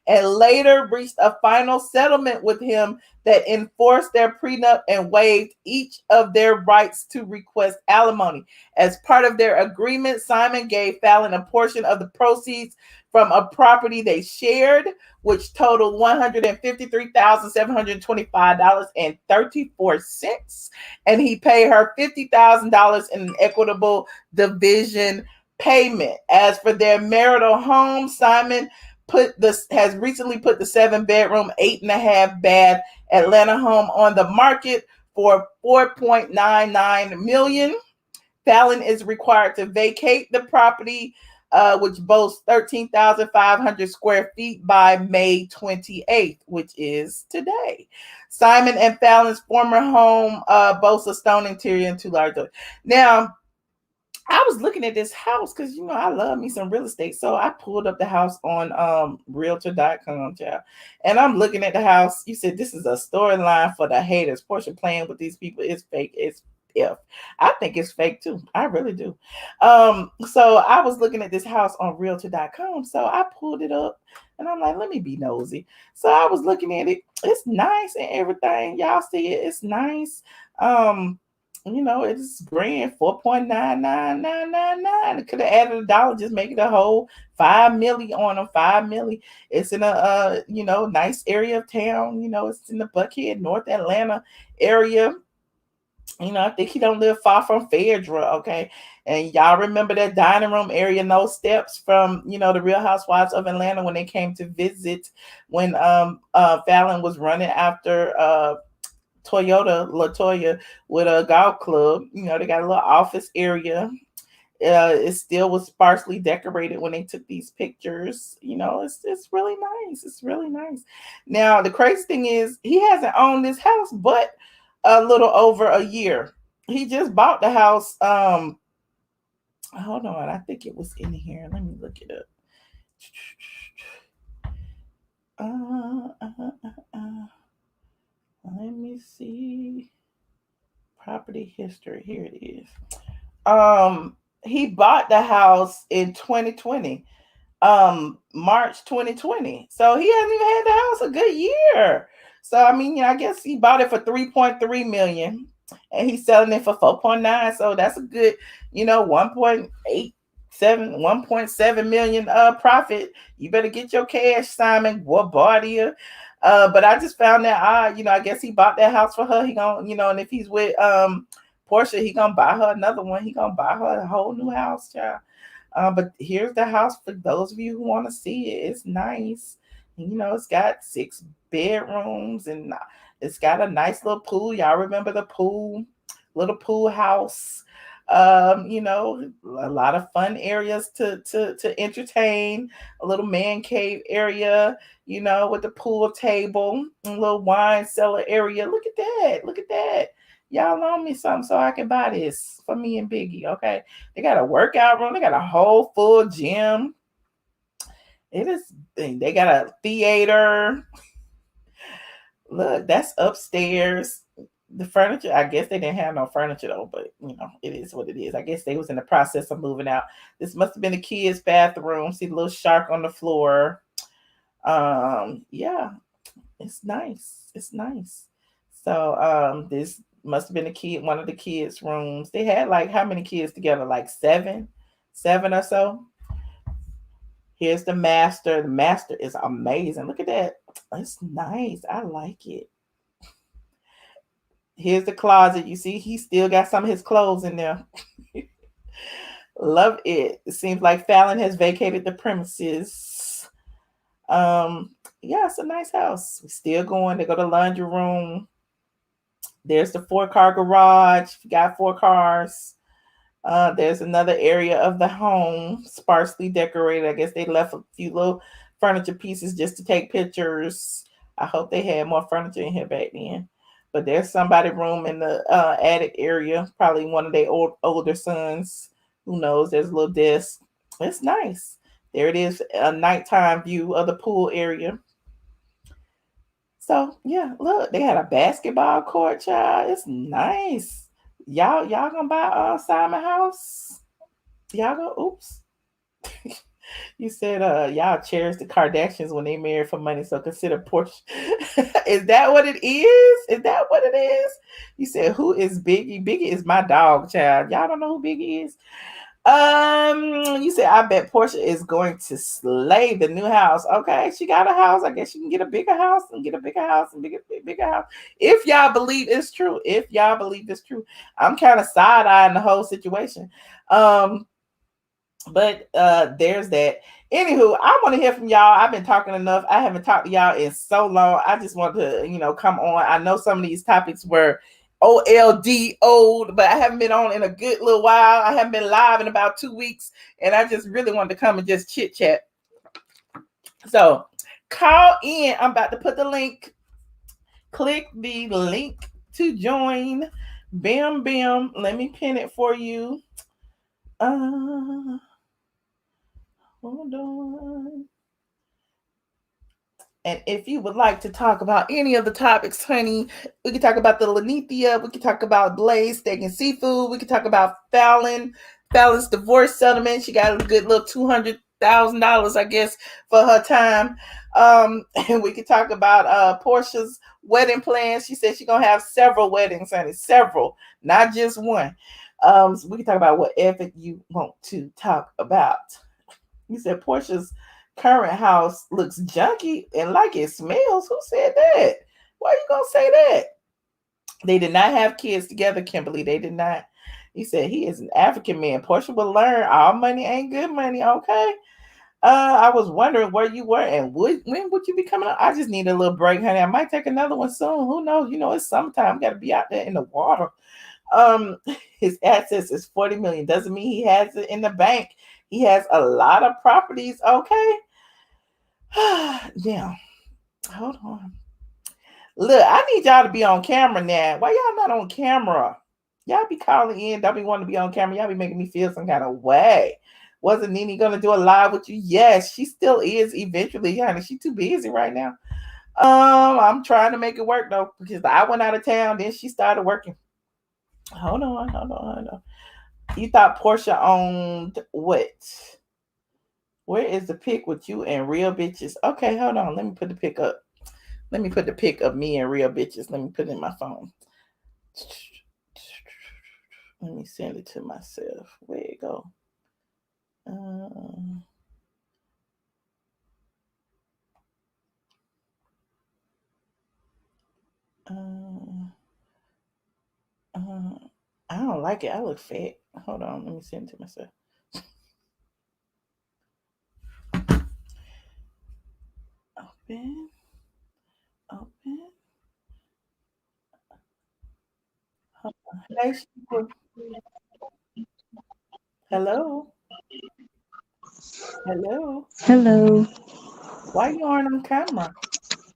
and later reached a final settlement with him that enforced their prenup and waived each of their rights to request alimony. As part of their agreement, Simon gave Falynn a portion of the proceeds from a property they shared, which totaled $153,725.34, and he paid her $50,000 in an equitable division payment. As for their marital home, Simon has recently put the 7-bedroom, 8.5-bath Atlanta home on the market for $4.99 million. Falynn is required to vacate the property, which boasts 13,500 square feet, by May 28th, which is today. Simon and Falynn's former home boasts a stone interior and 2 large doors. Now, I was looking at this house because, I love me some real estate. So I pulled up the house on realtor.com, child. And I'm looking at the house. You said this is a storyline for the haters. Porsha playing with these people is fake. I think it's fake too. I really do. So I was looking at this house on realtor.com. So I pulled it up and I'm like, let me be nosy. So I was looking at it. It's nice and everything. Y'all see it. It's nice. It's grand, 4.99999. It could have added $1, just make it a whole $5 million on them. $5 million. It's in a nice area of town. It's in the Buckhead, North Atlanta area. I think he don't live far from Phaedra, okay? And y'all remember that dining room area, no steps from, the Real Housewives of Atlanta when they came to visit when Falynn was running after LaToya with a golf club. They got a little office area. It still was sparsely decorated when they took these pictures. It's really nice. It's really nice. Now, the crazy thing is he hasn't owned this house but a little over a year. He just bought the house. Hold on. I think it was in here. Let me look it up. Let me see. Property history. Here it is. He bought the house in 2020. March 2020. So he hasn't even had the house a good year. So I guess he bought it for $3.3 million and he's selling it for 4.9. So that's a good, 1.7 million profit. You better get your cash, Simon Guobadia. But I just found that I guess he bought that house for her. He gonna, and if he's with Porsha, he gonna buy her another one. He gonna buy her a whole new house, child. But here's the house for those of you who want to see it. It's nice. It's got 6 bedrooms and it's got a nice little pool. Y'all remember the pool, little pool house. You know, a lot of fun areas to entertain, a little man cave area, you know, with the pool table, a little wine cellar area. Look at that. Look at that. Y'all loan me something so I can buy this for me and Biggie, okay? They got a workout room. They got a whole full gym. It is. They got a theater. Look, that's upstairs. The furniture, I guess they didn't have no furniture though, but you know, it is what it is. I guess they was in the process of moving out. This must have been the kids' bathroom. See the little shark on the floor. Yeah, it's nice. It's nice. So this must have been one of the kids' rooms. They had like how many kids together? Like seven or so. Here's the master. The master is amazing. Look at that. It's nice. I like it. Here's the closet. You see, he still got some of his clothes in there. Love it. It seems like Falynn has vacated the premises. Yeah, it's a nice house. We're still going. They go to the laundry room. There's the 4-car garage. Got 4 cars. There's another area of the home, sparsely decorated. I guess they left a few little furniture pieces just to take pictures. I hope they had more furniture in here back then. But there's somebody room in the attic area, probably one of their older sons. Who knows? There's a little desk. It's nice. There it is, a nighttime view of the pool area. So yeah, look, they had a basketball court, child. It's nice. Y'all gonna buy Simon house? Y'all go oops. You said y'all cherish the Kardashians when they married for money, so consider Porsha. Is that what it is? Is that what it is? You said who is Biggie? Biggie is my dog, child. Y'all don't know who Biggie is? You said I bet Porsha is going to slay the new house. Okay, she got a house. I guess she can get a bigger house and get a bigger house and bigger house. If y'all believe it's true, I'm kind of side eyeing the whole situation. But there's that. Anywho, I want to hear from y'all. I've been talking enough. I haven't talked to y'all in so long. I just want to, come on. I know some of these topics were old, but I haven't been on in a good little while. I haven't been live in about 2 weeks, and I just really wanted to come and just chit chat. So call in. I'm about to put the link. Click the link to join. Bam, bam. Let me pin it for you. Hold on. And if you would like to talk about any of the topics, honey, we can talk about the Lanithia. We can talk about Blaze steak and seafood. We can talk about Fallon's divorce settlement. She got a good little $200,000, I guess, for her time. And we can talk about Porsha's wedding plans. She said she's gonna have several weddings, honey, several, not just one. So we can talk about whatever you want to talk about. You said Porsha's current house looks junky and like it smells. Who said that? Why you gonna say that? They did not have kids together, Kimberly. They did not. He said he is an African man. Porsha will learn all money ain't good money. Okay. I was wondering where you were and when would you be coming up? I just need a little break, honey. I might take another one soon. Who knows? It's summertime. We got to be out there in the water. His assets is 40 million. Doesn't mean he has it in the bank. He has a lot of properties. Okay. Yeah. Hold on. Look, I need y'all to be on camera now. Why y'all not on camera? Y'all be calling in. Don't be wanting to be on camera. Y'all be making me feel some kind of way. Wasn't Nene gonna do a live with you? Yes, she still is eventually, honey. She's too busy right now. I'm trying to make it work though, because I went out of town, then she started working. Hold on. You thought Porsha owned what? Where is the pic with you and real bitches? Okay, hold on. Let me put the pic up. Let me put the pic of me and real bitches. Let me put it in my phone. Let me send it to myself. Where it go? I don't like it. I look fat. Hold on. Let me send it to myself. Open. Hey, Hello. Hello. Hello. Why you aren't on camera?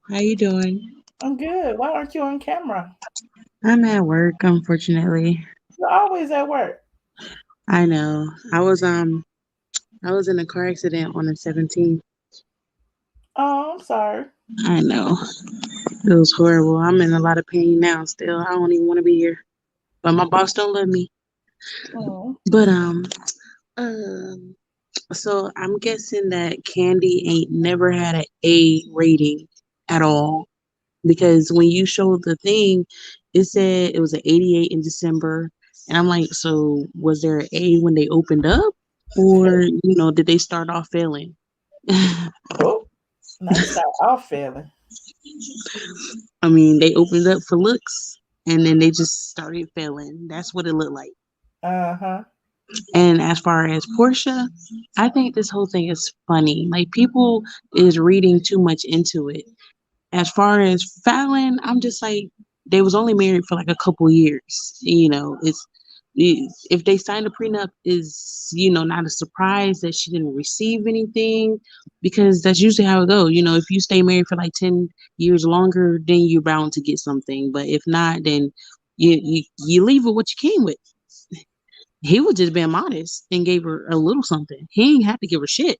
How you doing? I'm good. Why aren't you on camera? I'm at work, unfortunately. You're always at work. I know. I was in a car accident on the 17th. Oh, I'm sorry. I know. It was horrible. I'm in a lot of pain now still. I don't even want to be here. But my boss don't love me. Oh. But um so I'm guessing that Kandi ain't never had an A rating at all. Because when you showed the thing, it said it was an 88 in December. And I'm like, so was there an A when they opened up? Or, did they start off failing? Oh, now they start off failing. I mean, they opened up for looks and then they just started failing. That's what it looked like. Uh-huh. And as far as Porsha, I think this whole thing is funny. Like, people is reading too much into it. As far as Falynn, I'm just like, they was only married for like a couple years. If they signed a prenup, is not a surprise that she didn't receive anything, because that's usually how it goes. If you stay married for like 10 years longer, then you're bound to get something. But if not, then you leave with what you came with. He was just being modest and gave her a little something. He ain't have to give her shit.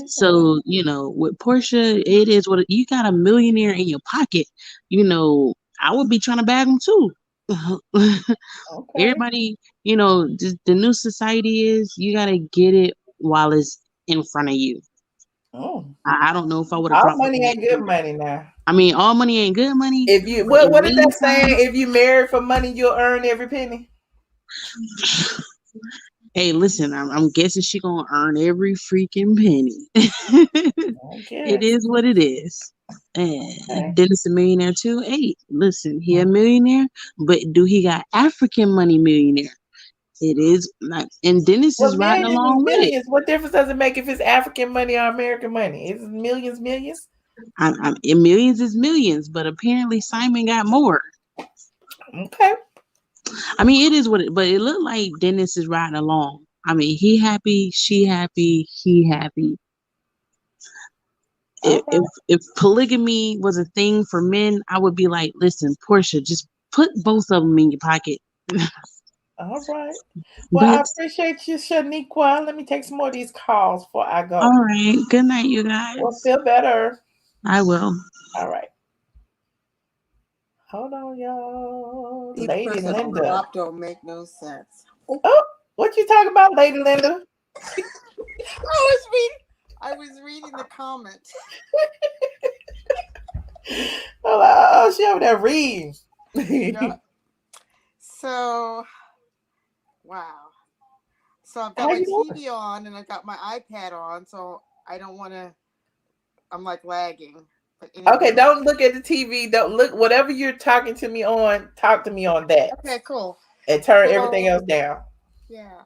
So, with Porsha, it is what you got, a millionaire in your pocket. I would be trying to bag him too. Okay. Everybody, the new society is you got to get it while it's in front of you. Oh. I don't know if I would have All dropped money ain't good money now. I mean, all money ain't good money. If you but in what the is that saying? meantime- If you marry for money, you'll earn every penny. Hey, listen, I'm guessing she gonna earn every freaking penny. It Okay. is what it is. Okay. And Dennis a millionaire too. Hey, listen, he a millionaire, but do he got African money millionaire? It is not, and Dennis Well, is riding millions is along with it. millions. What difference does it make if it's African money or American money? It's millions, millions. And millions is millions, but apparently Simon got more. Okay. I mean, it is what it, but it looked like Dennis is riding along. I mean, he happy, she happy, he happy. All right. If polygamy was a thing for men, I would be like, listen, Porsha, just put both of them in your pocket. All right. Well, I But appreciate you, Shaniqua. Let me take some more of these calls before I go. all right, good night, you Well, guys. feel better. I will. All right. Hold on, y'all. Each Lady person Linda. drop don't make no sense. Oh, what you talking about, Lady Linda? I was reading the comments. Oh, she over there reading. Yeah. So, wow. So I've got How my you doing? TV on and I've got my iPad on, so I don't want to. I'm like lagging. But anyway. Okay, don't look at the TV. Don't look. Whatever you're talking to me on, talk to me on that. Okay, cool. And turn everything else down. Yeah.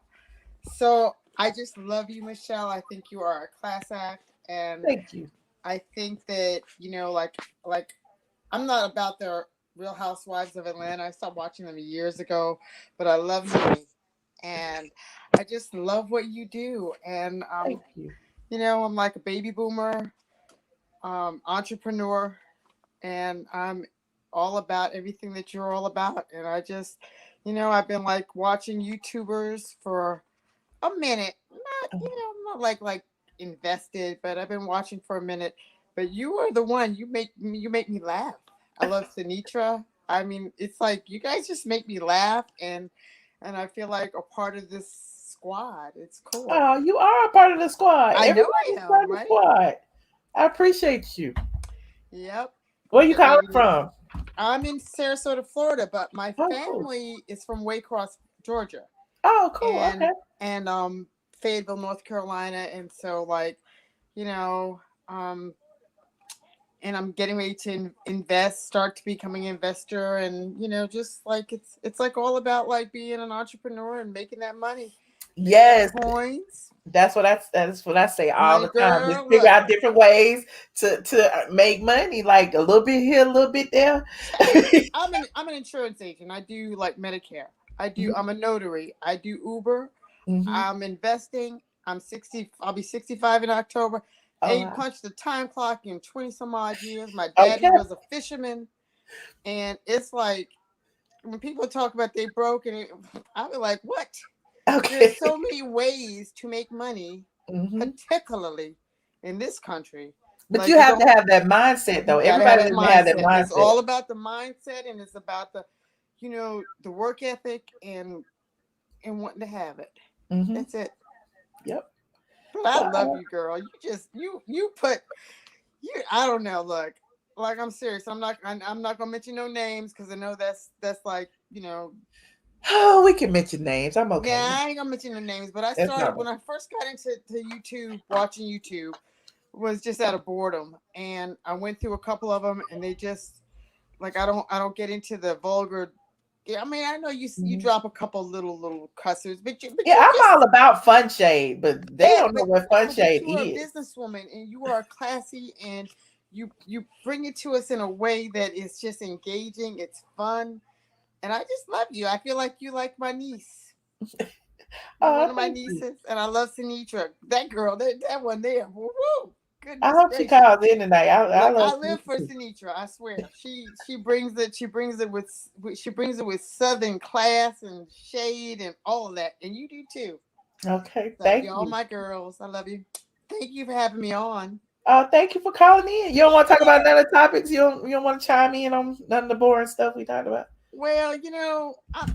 So I just love you, Michelle. I think you are a class act, and Thank you. I think that like I'm not about the Real Housewives of Atlanta. I stopped watching them years ago, but I love you, and I just love what you do. And Thank you. I'm like a baby boomer, entrepreneur, and I'm all about everything that you're all about. And I just, I've been like watching YouTubers for a minute, not like invested, but I've been watching for a minute. But you are the one. You make me laugh. I love Sinitra. I mean, it's like you guys just make me laugh, and I feel like a part of this squad. It's cool. Oh, you are a part of the squad. I know I Everybody's am, part of the right? squad. I appreciate you. Yep. Where you calling from? I'm in Sarasota, Florida, but my cool. family is from Waycross, Georgia. Oh, cool. And, Okay. And Fayetteville, North Carolina, and so and I'm getting ready to start to becoming an investor, and just like it's like all about like being an entrepreneur and making that money. Yes. Coins. That's what I say all My the time. girl, Just figure out different ways to make money, like a little bit here, a little bit there. I'm an insurance agent. I do like Medicare. I'm a notary. I do Uber. I'm investing. I'm 60. I'll be 65 in October. Oh, Ain't wow. punched the time clock in 20 some odd years. My daddy Okay. was a fisherman, and it's like when people talk about they broke, and I'll be like, what? Okay. There's so many ways to make money, Mhm. particularly in this country. But Like you you have don't, to have that mindset, though. you gotta have Everybody that doesn't have that mindset. It's mindset. all about the mindset, and it's about the, the work ethic and wanting to have it. Mhm. That's it. Yep. But I love Wow. you, girl. You just you put you. I don't know. Look, like I'm serious. I'm not gonna mention no names because I know that's like Oh, we can mention names. I'm okay. Yeah, I ain't gonna mention the names, but I That's started not when I first got into YouTube, watching YouTube was just out of boredom, and I went through a couple of them, and they just like I don't get into the vulgar. Yeah, I mean I know you Mhm. drop a couple little cussers, but Yeah, you I'm just all about fun shade, but they yeah, don't know but what fun no, but shade you are a is. businesswoman and you are classy and you bring it to us in a way that is just engaging. It's fun, and I just love you. I feel like you like my niece. You're one Oh, of my thank you. nieces, and I love Sinitra. That girl, that one there. Woo woo! I Goodness hope she gracious! calls in tonight. I Look, love I live for you. Sinitra. I swear. She brings it. She brings it with southern class and shade and all of that, and you do too. Okay, So thank y'all, you. my girls, I love you. Thank you for having me on. Thank you for calling in. You don't want to talk about none of the topics. You don't want to chime in on none of the boring stuff we talked about. Well,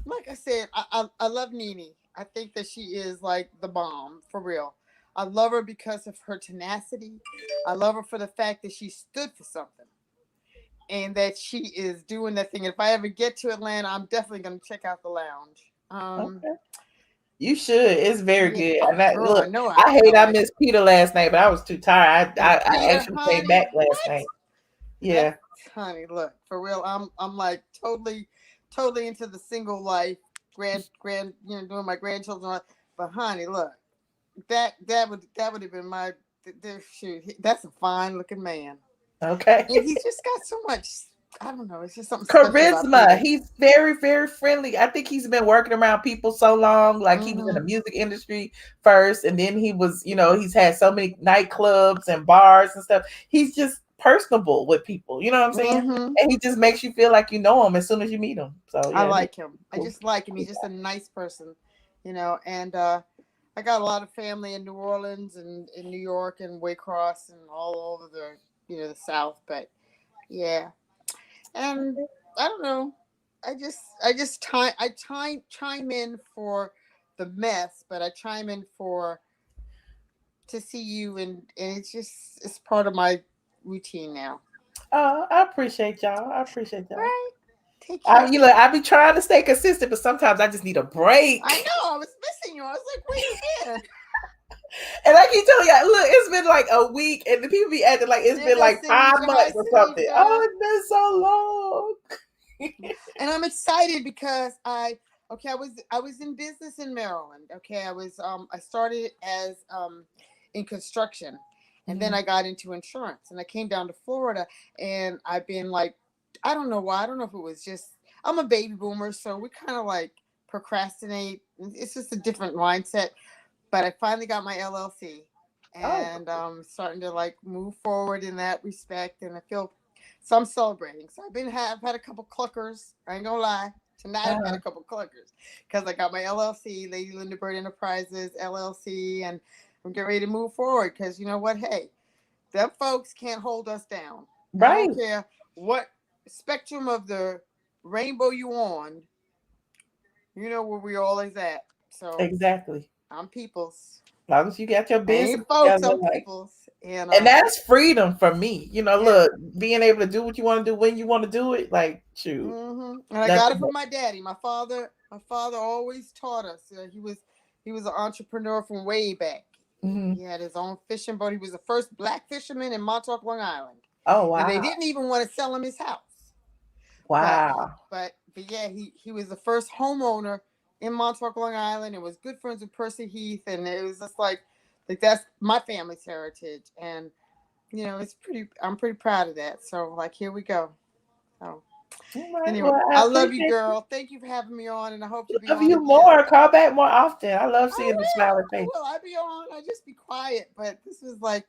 like I said, I love Nene. I think that she is like the bomb for real. I love her because of her tenacity. I love her for the fact that she stood for something and that she is doing that thing. If I ever get to Atlanta, I'm definitely going to check out the lounge. Okay. You should. It's very Yeah. good. Oh, And girl, I look, know I I hate I like. missed Peter last night, but I was too tired. I, And I Peter, actually came honey, back last what? night. That's Yeah. honey. Look, for real, I'm like totally into the single life, grand, doing my grandchildren. But honey, look, that would have been my shoot. That's a fine looking man, Okay. and he's just got so much. I don't know. It's just something special about Charisma. Peter. He's very, very friendly. I think he's been working around people so long. Like he was in the Mm-hmm. music industry first, and then he was, he's had so many nightclubs and bars and stuff. He's just personable with people. You know what I'm saying? Mm-hmm. And he just makes you feel like you know him as soon as you meet him. So I yeah, like him. I cool. just like him. He's just a nice person, And I got a lot of family in New Orleans and in New York and Waycross and all over the South. But yeah, and I don't know. I just chime in for the mess, but I chime in for to see you, and it's part of my routine now. I appreciate y'all. I appreciate y'all. Right. Take care. I be trying to stay consistent, but sometimes I just need a I break. know. I was missing you. I was like, where you been? And I keep telling y'all, look, it's been like a week, and the people be acting like it's There been goes like Sinitra. 5 months Hi, or something. Sinitra. Oh, it's been so long. And I'm excited because I was in business in Maryland. Okay, I started as in construction, and then Mhm. I got into insurance, and I came down to Florida, and I've been like, I don't know why. I don't know if it was just I'm a baby boomer, so we kind of like procrastinate. It's just a different mindset. But I finally got my LLC, Oh, and starting to like move forward in that respect, and I feel so I'm celebrating. So I've had a couple cluckers. I ain't gonna lie. Tonight I've had uh-huh. a couple cluckers because I got my LLC, Lady Linda Bird Enterprises LLC, and I'm getting ready to move forward. Because you know what? Hey, them folks can't hold us down. I Right. don't care what spectrum of the rainbow you on. You know where we always at. So Exactly. I'm people's. As long as you got your I business ain't folks, together, I'm like, people's. And and that's freedom for me. yeah. Look, being able to do what you want to do when you want to do it, like, shoot, And I got it nothing. from my daddy. My father always taught us. He was an entrepreneur from way back. Mm-hmm. He had his own fishing boat. He was the first black fisherman in Montauk, Long Island. Oh And they wow, didn't even want to sell him his house. But wow, but yeah, he was the first homeowner in Montauk, Long Island, and was good friends with Percy Heath, and it was just like that's my family's heritage, and it's pretty. I'm pretty proud of that. So like, here we go. So All right. Anyway, Well, I I love you, appreciate you. girl. Thank you for having me on, and I hope you'll be Love on you again. more. Call back more often. I love I seeing the will. smiling I face. will. I'll be on. I just be quiet, but this is like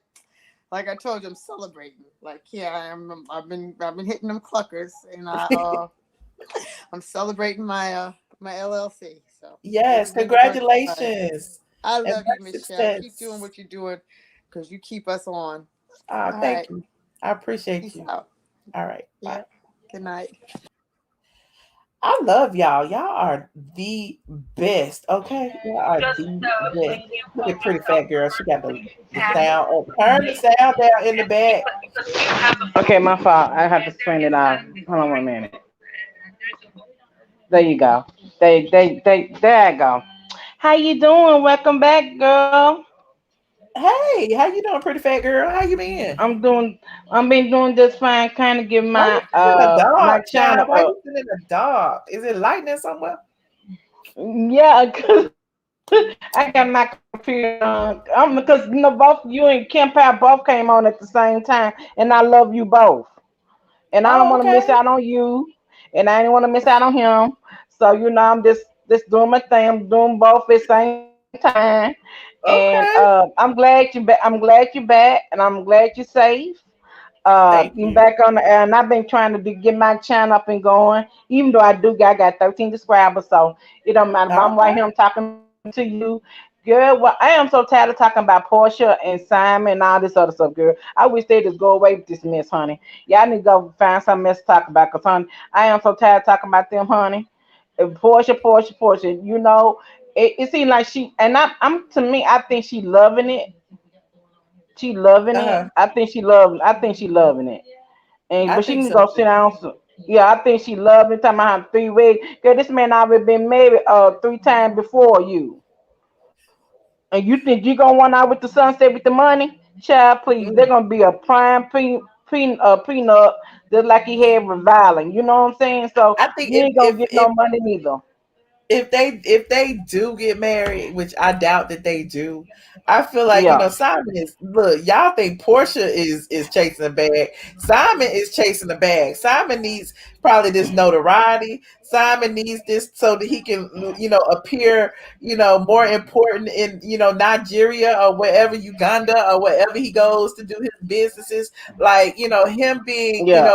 I told you, I'm celebrating. Like, yeah, I am. I've been hitting them cluckers, and I'm celebrating my LLC. So Yes, everything's working fine. congratulations I and love you, much Michelle. Keep doing success. what you're doing, because you keep us on. All Thank right. you. I appreciate Peace you. out. All right. Bye. Yeah. Good night. I love y'all. Y'all are the best. Okay. Y'all are the best. Look at pretty fat girl. She got the sound up. Turn the sound down in the back. Okay, my fault. I have to turn it off. Hold on 1 minute. There you go. There I go. How you doing? Welcome back, girl. Hey, how you doing, pretty fat girl? How you been? I'm doing. I've been doing just fine. Kind of give Why you my sitting in the my dark, child? channel Why you up. sitting in the dark? Is it lightning somewhere? Yeah, cause I got my computer on. Because both you and Kim Pat both came on at the same time, and I love you both. And I don't Oh, want to miss okay. out on you, and I didn't want to miss out on him. So I'm just doing my thing. I'm doing both at the same time, and Okay. I'm glad you're back, and I'm glad you're safe. Thank I'm you. back on the air, and I've been trying to get my channel up and going. Even though I got 13 subscribers, so it don't matter. But I'm right Okay. here. I'm talking to you, girl. Well, I am so tired of talking about Porsha and Simon and all this other stuff, girl. I wish they just go away with this mess, honey. Y'all need to go find something else to talk about, cause honey, I am so tired of talking about them, honey. Porsha. It seems like I'm to me. I think she loving it. She loving it. Uh-huh. I think she loving it. And I but she think can so go too. sit down. Yeah, I think she loved it. Talking about 3 weeks. Girl, this man already been married 3 times before you. And you think you gonna run out with the sunset with the money? Child, please. They're Mm. gonna be a prime prenup just like he had with Violent. You know what I'm saying? So I think you ain't gonna get no money neither. if they do get married, which I doubt that they do, I feel like Yeah. Simon is look. Y'all think Portia is chasing a bag. Simon is chasing a bag. Simon needs probably this notoriety. Simon needs this so that he can appear more important in Nigeria or wherever, Uganda or wherever he goes to do his businesses. Like him being Yeah.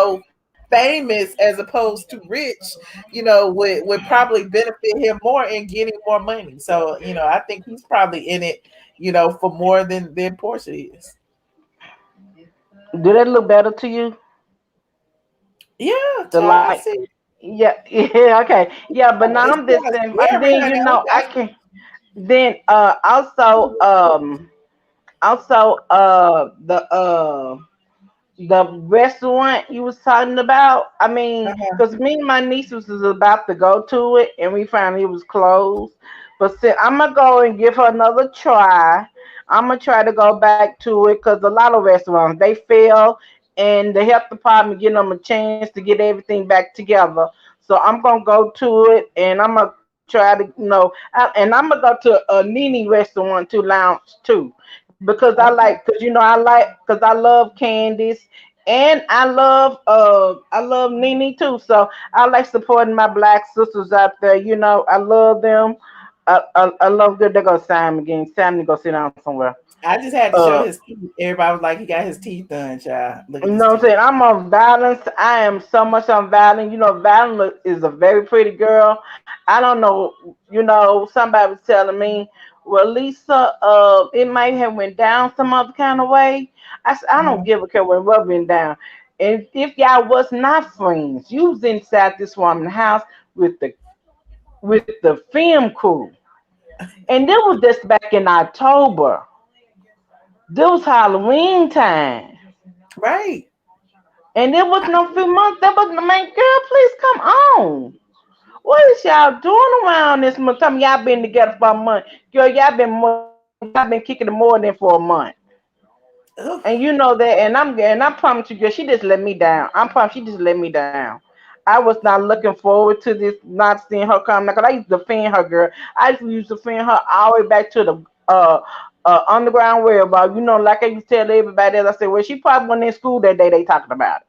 famous as opposed to rich, would probably benefit him more in getting more money. So, I think he's probably in it, for more than Portia is. Do that look better to you? Yeah, The child, I light. see. Yeah, yeah, okay. Yeah, but now It's I'm just kind of saying, and scary, then honey. I I got can then also the restaurant you was talking about. I mean, uh-huh. because me and my niece was about to go to it, and we found it was closed. But I'm gonna go and give her another try. I'm gonna try to go back to it because a lot of restaurants they fail, and the health department give them a chance to get everything back together. So I'm gonna go to it, and I'm gonna try to and I'm gonna go to a Nini restaurant too, lounge too, because Okay. I love Candice, and I love Nene too. So I like supporting my black sisters out there. I love them. I love good. They go Simon again. Simon go sit down somewhere. I just had to show Uh, his teeth. Everybody was like, he got his teeth done, child. Look at you his know what I'm teeth. saying? I'm on Valence. I am so much on Valence. Valence is a very pretty girl. I don't know. Somebody was telling me, well, Lisa, it might have went down some other kind of way. I said, I don't Uh-huh. give a care when what went down. And if y'all was not friends, you was inside this woman's house with the film crew, and this was just back in October. This was Halloween time. Right. And there was I, no few months. That was man, girl, please come on. What is y'all doing around this month? Tell me y'all been together for a month. Girl, y'all been kicking it more than for a month. ugh, And you know that, and I promise you, girl, she just let me down. I promise she just let me down. I was not looking forward to this, not seeing her come. Cause I used to defend her, girl. I used to defend her all the way back to the underground railroad. Like I used to tell everybody else. I said, well, she probably wasn't in school that day they talking about it.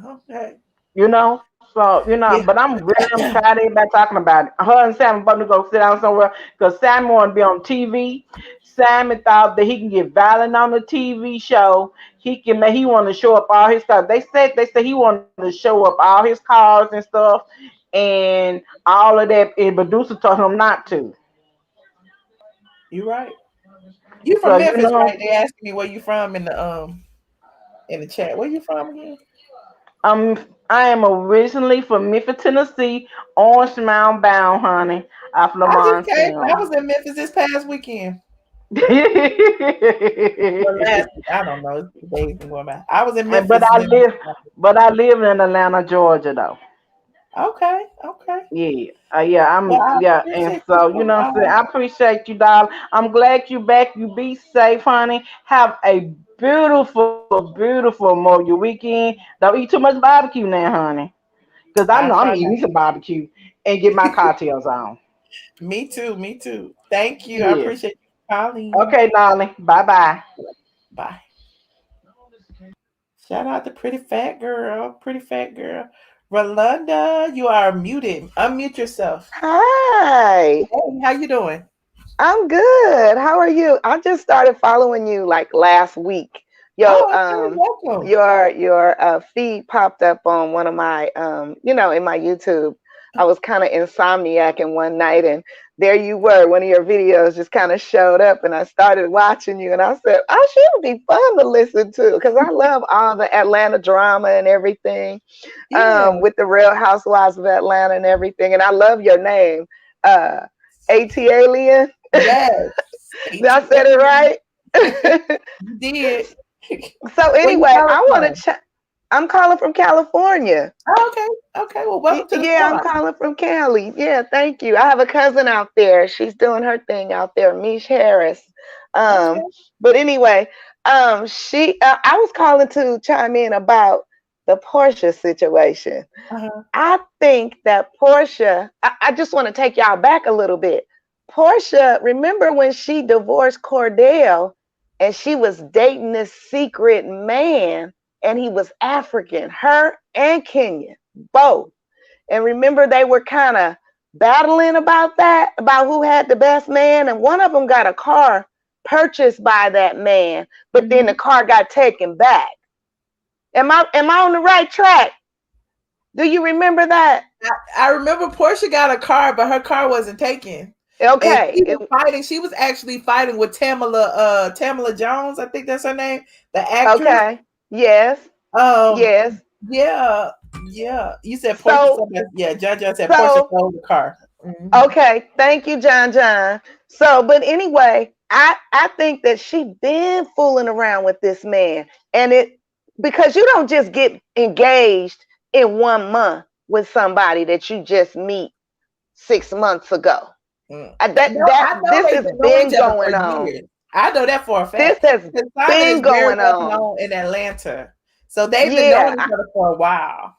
okay. You know. So, Yeah. but I'm tired of everybody talking about it. Her and Sam about to go sit down somewhere because Sam want to be on TV. Simon thought that he can get violent on the TV show. He want to show up all his cars. They said he wanted to show up all his cars and stuff and all of that. And producer told him not to. You right. You from So Memphis, right? They asking me where you from in the chat. Where you from again? I am originally from Memphis, Tennessee, Orange Mound bound, honey, off I just Lamont came. I Film. was in Memphis this past weekend. Or last week. I don't know. The days been going by. I was in And but Memphis. I live in Atlanta, Georgia though. Okay. Okay. Yeah, Well, I and appreciate you so coming what I'm saying. on. I appreciate you, darling. I'm glad you back. You be safe, honey. Have a beautiful Memorial weekend. Don't eat too much barbecue now, honey. Cause I I know I'm try eating not. me some barbecue and get my cocktails on. Me too. Me too. Thank you. I Yeah. appreciate you, Colleen. Okay, darling. Bye bye. Bye. Shout out to pretty fat girl. Pretty fat girl. Rolanda, you are muted. Unmute yourself. Hi, Hey, how you doing? I'm good. How are you? I just started following you like last week. Yo, Oh, okay. Welcome. your feed popped up on one of my in my YouTube. I was kind of insomniac and one night and there you were. One of your videos just kind of showed up and I started watching you and I said, I should be fun to listen to because I love all the Atlanta drama and everything. Yeah. With the Real Housewives of Atlanta and everything. And I love your name. ATLien. Yes. Did I said it right? You did. So Where you anyway, calling I want from? to I'm calling from California. Oh, okay. Okay. Well, welcome to the Yeah, I'm squad. calling from Cali. Yeah, thank you. I have a cousin out there. She's doing her thing out there, Mish Harris. Um, Okay. but anyway, I was calling to chime in about the Porsha situation. Uh-huh. I think that Porsha, I just want to take y'all back a little bit. Porsha, remember when she divorced Cordell and she was dating this secret man and he was African, her and Kenyan, both. And remember they were kind of battling about that, about who had the best man. And one of them got a car purchased by that man, but then the car got taken back. Am I on the right track? Do you remember that? I remember Porsha got a car, but her car wasn't taken. And Okay. she was fighting. She was actually fighting with Tamala Jones. I think that's her name, the actress. Okay. Yes. Um, Yes. yeah, yeah. You said Porsha. So Yeah, John said Porsha stole the car. okay. Thank you, John. So, but anyway, I think that she been fooling around with this man, and because you don't just get engaged in 1 month with somebody that you just meet 6 months ago. No, I know This they've has been knowing been each other for going on. years. I know that for a This fact. has Simon been is very going well on. known in Atlanta, so they've been knowing each other for a while.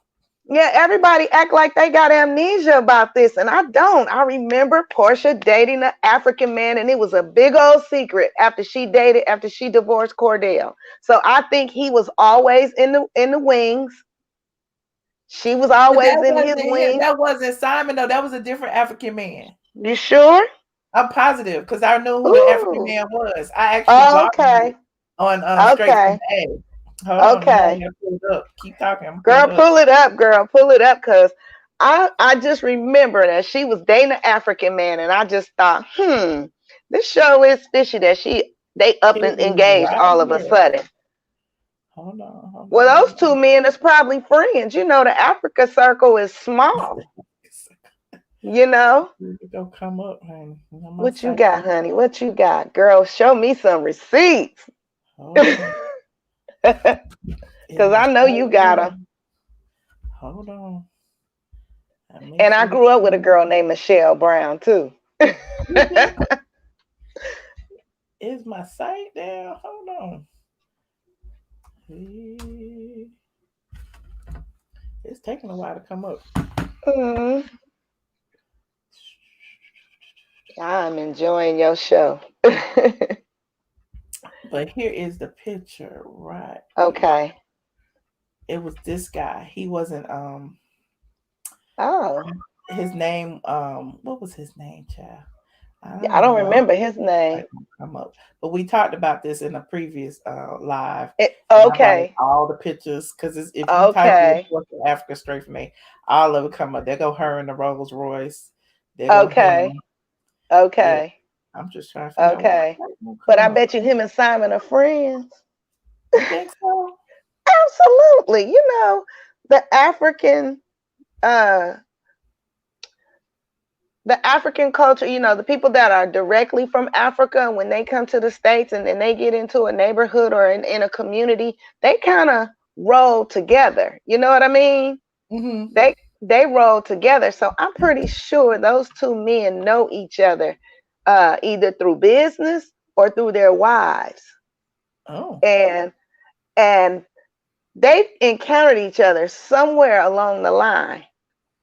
Yeah, everybody act like they got amnesia about this, and I don't. I remember Porsha dating an African man, and it was a big old secret after she divorced Cordell. So I think he was always in the wings. She was But always that in his wasn't him. wings. That wasn't Simon though. That was a different African man. You sure? I'm positive because I knew who the African Ooh. man was. I actually blogged Okay. on Straight from Okay. the A. Hold on, now I Okay. gotta pull it up. Keep talking. I'm Girl, pulling it up. pull it up, girl. Pull it up, cause I just remember that she was dating an African man, and I just thought, this show is fishy that they up It and is engaged right all of a here. sudden. Hold on. Well, those two men is probably friends. You know, the Africa circle is small. You know? Don't come up, honey. What you got, honey? What you got? Girl, show me some receipts. Because I know you got them. Hold on. And I grew up with a girl named Michelle Brown, too. Is my site down? Hold on. It's taking a while to come up. I'm enjoying your show. But here is the picture, right? Okay. It was this guy. He wasn't Oh, His name, what was his name, child? I I don't don't know. remember his name. I can come up, but we talked about this in a previous live, and I brought up Okay, all the pictures because if you type in okay, Portia Africa straight from me, all of it come up. There go her in the Rolls Royce. There go okay, him. Yeah, okay, I'm just trying to figure out what okay. will But I come up. bet you him and Simon are friends. You think so? Absolutely. The African uh the African culture, the people that are directly from Africa, when they come to the States and then they get into a neighborhood or in a community, they kind of roll together. You know what I mean? Mm-hmm. They roll together. So I'm pretty sure those two men know each other, either through business or through their wives. Oh, And and they encountered each other somewhere along the line,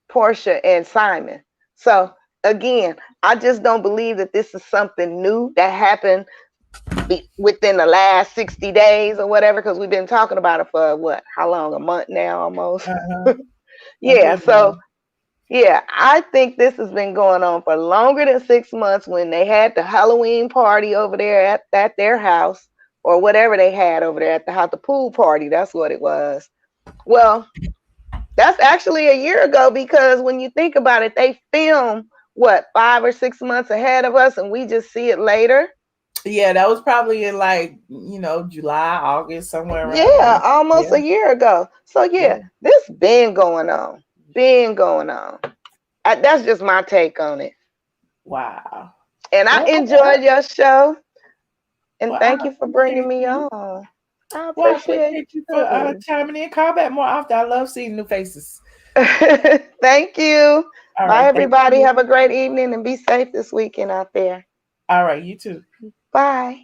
Porsha and Simon. So again, I just don't believe that this is something new that happened within the last 60 days or whatever, because we've been talking about it for what, how long? A month now almost. uh-huh. A Yeah, good so one. yeah, I think this has been going on for longer than 6 months when they had the Halloween party over there at their house, or whatever they had over there at the house, the pool party. That's what it was. Well, that's actually a year ago, because when you think about it, they film what, 5 or 6 months ahead of us, and we just see it later. Yeah, that was probably in like July, August, somewhere around Yeah, there. almost Yeah, a year ago. So yeah, yeah. this been going on, been going on. That's just my take on it. Wow. And I Well, enjoyed your show, and well, I thank you for bringing appreciate me you. on. I Well, I appreciate appreciate you for you chiming in. Call back more often. I love seeing new faces. too. Thank you. All Bye, right, thank everybody. you. Have a great evening and be safe this weekend out there. All right, you too. Bye.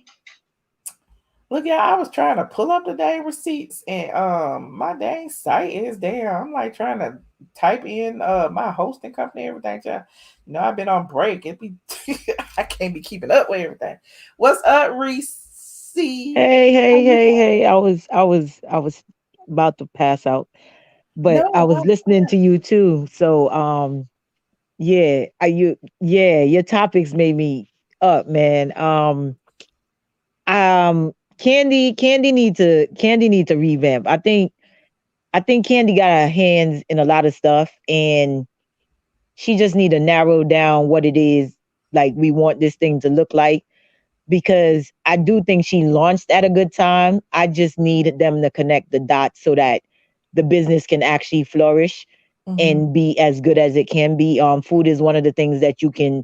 Look, y'all, I was trying to pull up the dang receipts, and my dang site is there. I'm like trying to type in my hosting company, everything. Y'all. I've been on break. It be I can't be keeping up with everything. What's up, Reese? Hey, How hey, you hey, doing? hey. I was about to pass out, but I No, was listening to you too. So, yeah, your topics made me up, man. Candy need to revamp. I think Candy got her hands in a lot of stuff, and she just need to narrow down what it is like we want this thing to look like, because I do think she launched at a good time. I just need them to connect the dots so that the business can actually flourish mm-hmm, and be as good as it can be. Food is one of the things that you can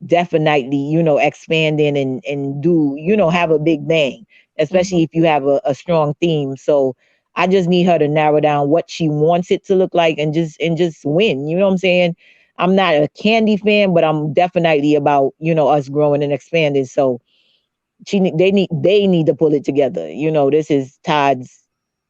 definitely, expand in and do, have a big bang, mm-hmm, especially if you have a strong theme. So I just need her to narrow down what she wants it to look like and just win. You know what I'm saying? I'm not a Candy fan, but I'm definitely about, us growing and expanding. So they need to pull it together. This is Todd's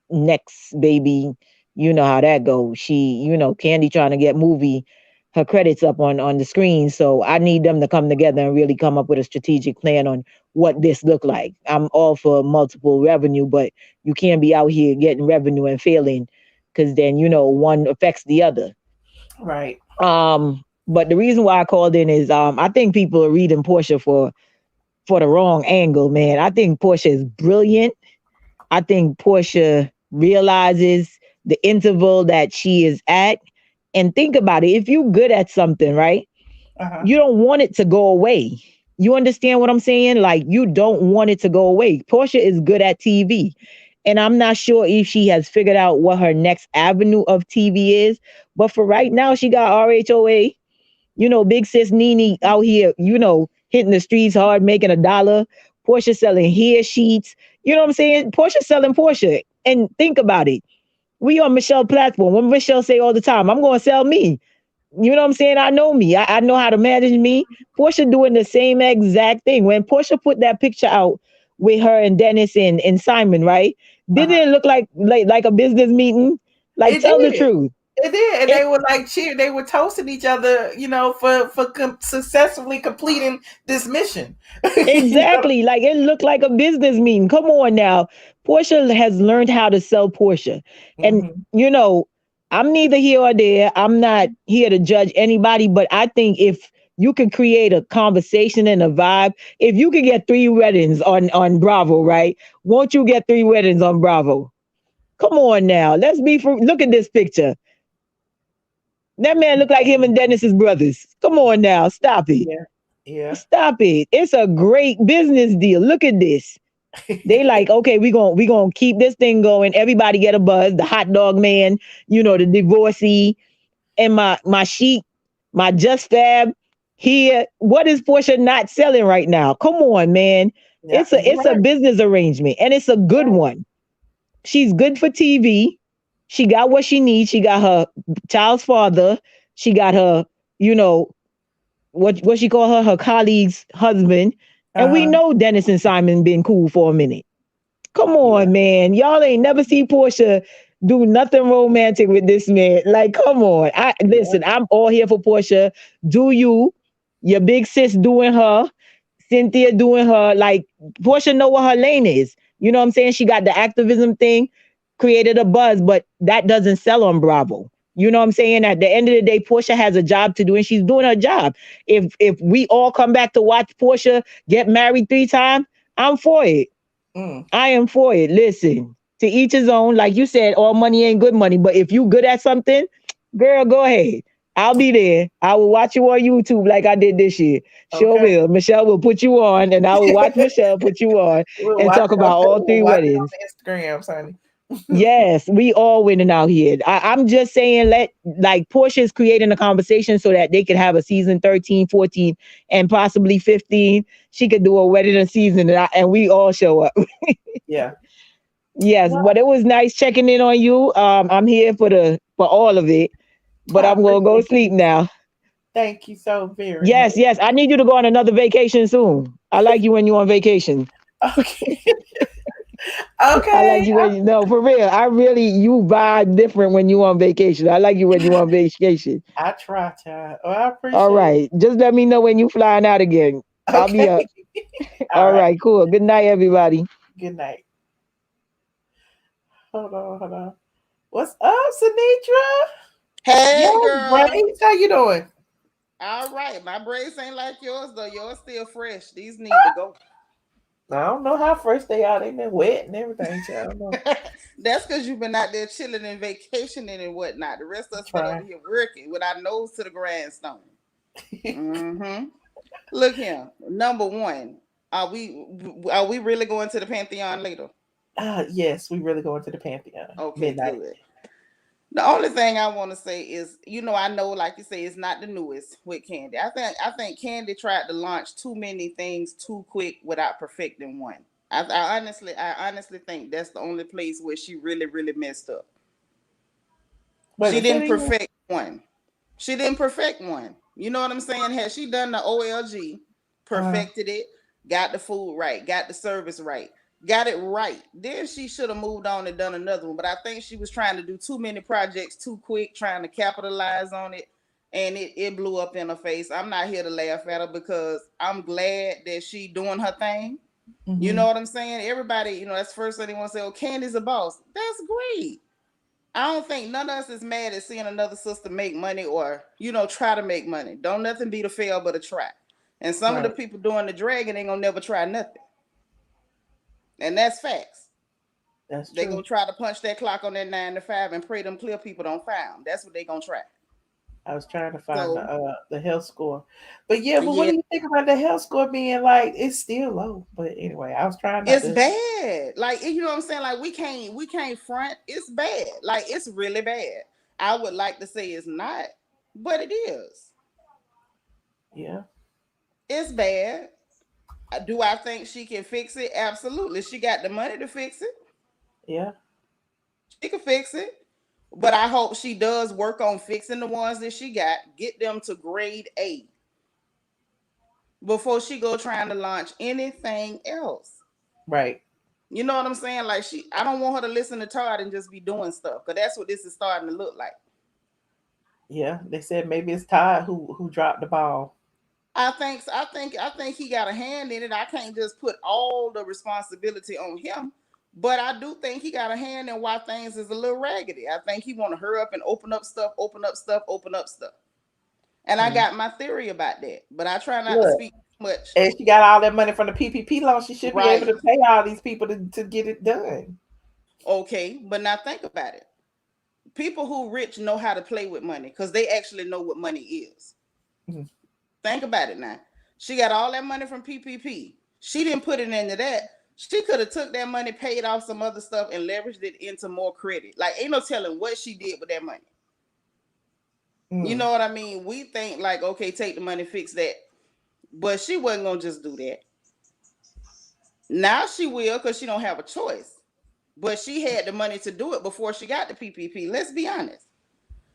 next baby. You know how that goes. Candy trying to get movie her credits up on the screen. So I need them to come together and really come up with a strategic plan on what this look like. I'm all for multiple revenue, but you can't be out here getting revenue and failing, because then one affects the other. right. But the reason why I called in is I think people are reading Portia for the wrong angle, man. I think Portia is brilliant. I think Portia realizes the interval that she is at. And think about it. If you're good at something, right? Uh-huh. You don't want it to go away. You understand what I'm saying? Like, you don't want it to go away. Portia is good at TV. And I'm not sure if she has figured out what her next avenue of TV is. But for right now, she got RHOA. Big sis Nene out here, hitting the streets hard, making $1. Portia selling hair sheets. You know what I'm saying? Portia selling Portia. And think about it. We on Michelle platform. When Michelle say all the time, I'm going to sell me. You know what I'm saying? I know me. I know how to manage me. Portia doing the same exact thing. When Portia put that picture out with her and Dennis and Simon, right? Didn't Uh-huh. it look like a business meeting? Like, It tell the did. truth. It did, and It they were like cheer. They were toasting each other, for successfully completing this mission. you know? Exactly. Like, it looked like a business meeting. Come on now. Portia has learned how to sell Portia. And, Hmm. you know, I'm neither here or there. I'm not here to judge anybody, but I think if you can create a conversation and a vibe, if you can get 3 weddings on Bravo, right? Won't you get 3 weddings on Bravo? Come on now. Look at this picture. That man look like him and Dennis's brothers. Come on now. Stop it. Yeah. Yeah. Stop it. It's a great business deal. Look at this. They like, okay, we gonna keep this thing going. Everybody get a buzz. The hot dog man, the divorcee, and my chic, my just fab here. What is Porsha not selling right now? Come on, man. Yeah. It's a business arrangement, and it's a good one. She's good for TV. She got what she needs. She got her child's father. She got her, what she call her colleague's husband. And we know Dennis and Simon been cool for a minute. Come on, man. Y'all ain't never seen Porsha do nothing romantic with this man. Like, come on. Listen, I'm all here for Porsha. Do you? Your big sis doing her. Cynthia doing her. Like, Porsha know what her lane is. You know what I'm saying? She got the activism thing, created a buzz, but that doesn't sell on Bravo. You know what I'm saying? At the end of the day, Porsha has a job to do, and she's doing her job. If we all come back to watch Porsha get married 3 times, I'm for it. I am for it. Listen, to each his own. Like you said, all money ain't good money. But if you good at something, girl, go ahead. I'll be there. I will watch you on YouTube like I did this year. Sure will. Michelle will put you on, and I will watch Michelle put you on and talk about all 3 weddings. Instagram, Sonny. Yes, we all winning out here. I'm just saying, Porsha is creating a conversation so that they could have a season 13, 14, and possibly 15. She could do a wedding a season, and we all show up. Yeah. Yes, but it was nice checking in on you. I'm here for all of it, but I'm gonna go sleep now. Thank you so very much. Yes. I need you to go on another vacation soon. I like you when you're on vacation. Okay. Okay. I like you when for real. You vibe different when you on vacation. I like you when you on vacation. I try, child. Oh, I appreciate All right. it. Just let me know when you flying out again. Okay. I'll be up. All right, cool. Good night, everybody. Good night. Hold on. What's up, Sinitra? Hey, girl. Braids, how you doing? All right. My braids ain't like yours, though. Yours still fresh. These need to go. I don't know how fresh they are. They been wet and everything, child. That's because you've been out there chilling and vacationing and whatnot. The rest of us been over here working with our nose to the grindstone. Look here. Number one, are we really going to the Pantheon later? Yes, we really going to the Pantheon. Okay, midnight. Good. The only thing I want to say is, I know, like you say, it's not the newest with Kandi. I think Kandi tried to launch too many things too quick without perfecting one. I honestly think that's the only place where she really, really messed up. She didn't perfect one. She didn't perfect one. You know what I'm saying? Had she done the OLG, perfected it, got the food right, got the service right, got it right, then she should have moved on and done another one. But I think she was trying to do too many projects too quick, trying to capitalize on it, and it blew up in her face. I'm not here to laugh at her because I'm glad that she doing her thing. You know what I'm saying? Everybody, that's the first thing they want to say, oh, Kandi's a boss. That's great. I don't think none of us is mad at seeing another sister make money or, try to make money. Don't nothing beat a fail but a try. And some of the people doing the dragging ain't gonna never try nothing. And that's facts. That's true. They gonna try to punch that clock on that 9 to 5 and pray them clear people don't find them. That's what they gonna try. I was trying to find the health score, but what do you think about the health score being like? It's still low, but anyway, I was trying. It's bad. Like, you know what I'm saying? Like, we can't front. It's bad. Like, it's really bad. I would like to say it's not, but it is. Yeah, it's bad. Do I think she can fix it? Absolutely. She got the money to fix it. Yeah, she can fix it. But I hope she does work on fixing the ones that she got, get them to grade A before she go trying to launch anything else. Right. You know what I'm saying? Like, I don't want her to listen to Todd and just be doing stuff, because that's what this is starting to look like. Yeah, they said maybe it's Todd who dropped the ball. I think he got a hand in it. I can't just put all the responsibility on him. But I do think he got a hand in why things is a little raggedy. I think he want to hurry up and open up stuff. And I got my theory about that. But I try not to speak too much. And she got all that money from the PPP loan. She should be able to pay all these people to get it done. Okay, but now think about it. People who rich know how to play with money because they actually know what money is. Mm-hmm. Think about it now. She got all that money from PPP. She didn't put it into that. She could have took that money, paid off some other stuff, and leveraged it into more credit. Like, ain't no telling what she did with that money. You know what I mean? We think like, okay, take the money, fix that. But she wasn't going to just do that. Now she will because she don't have a choice. But she had the money to do it before she got the PPP. Let's be honest.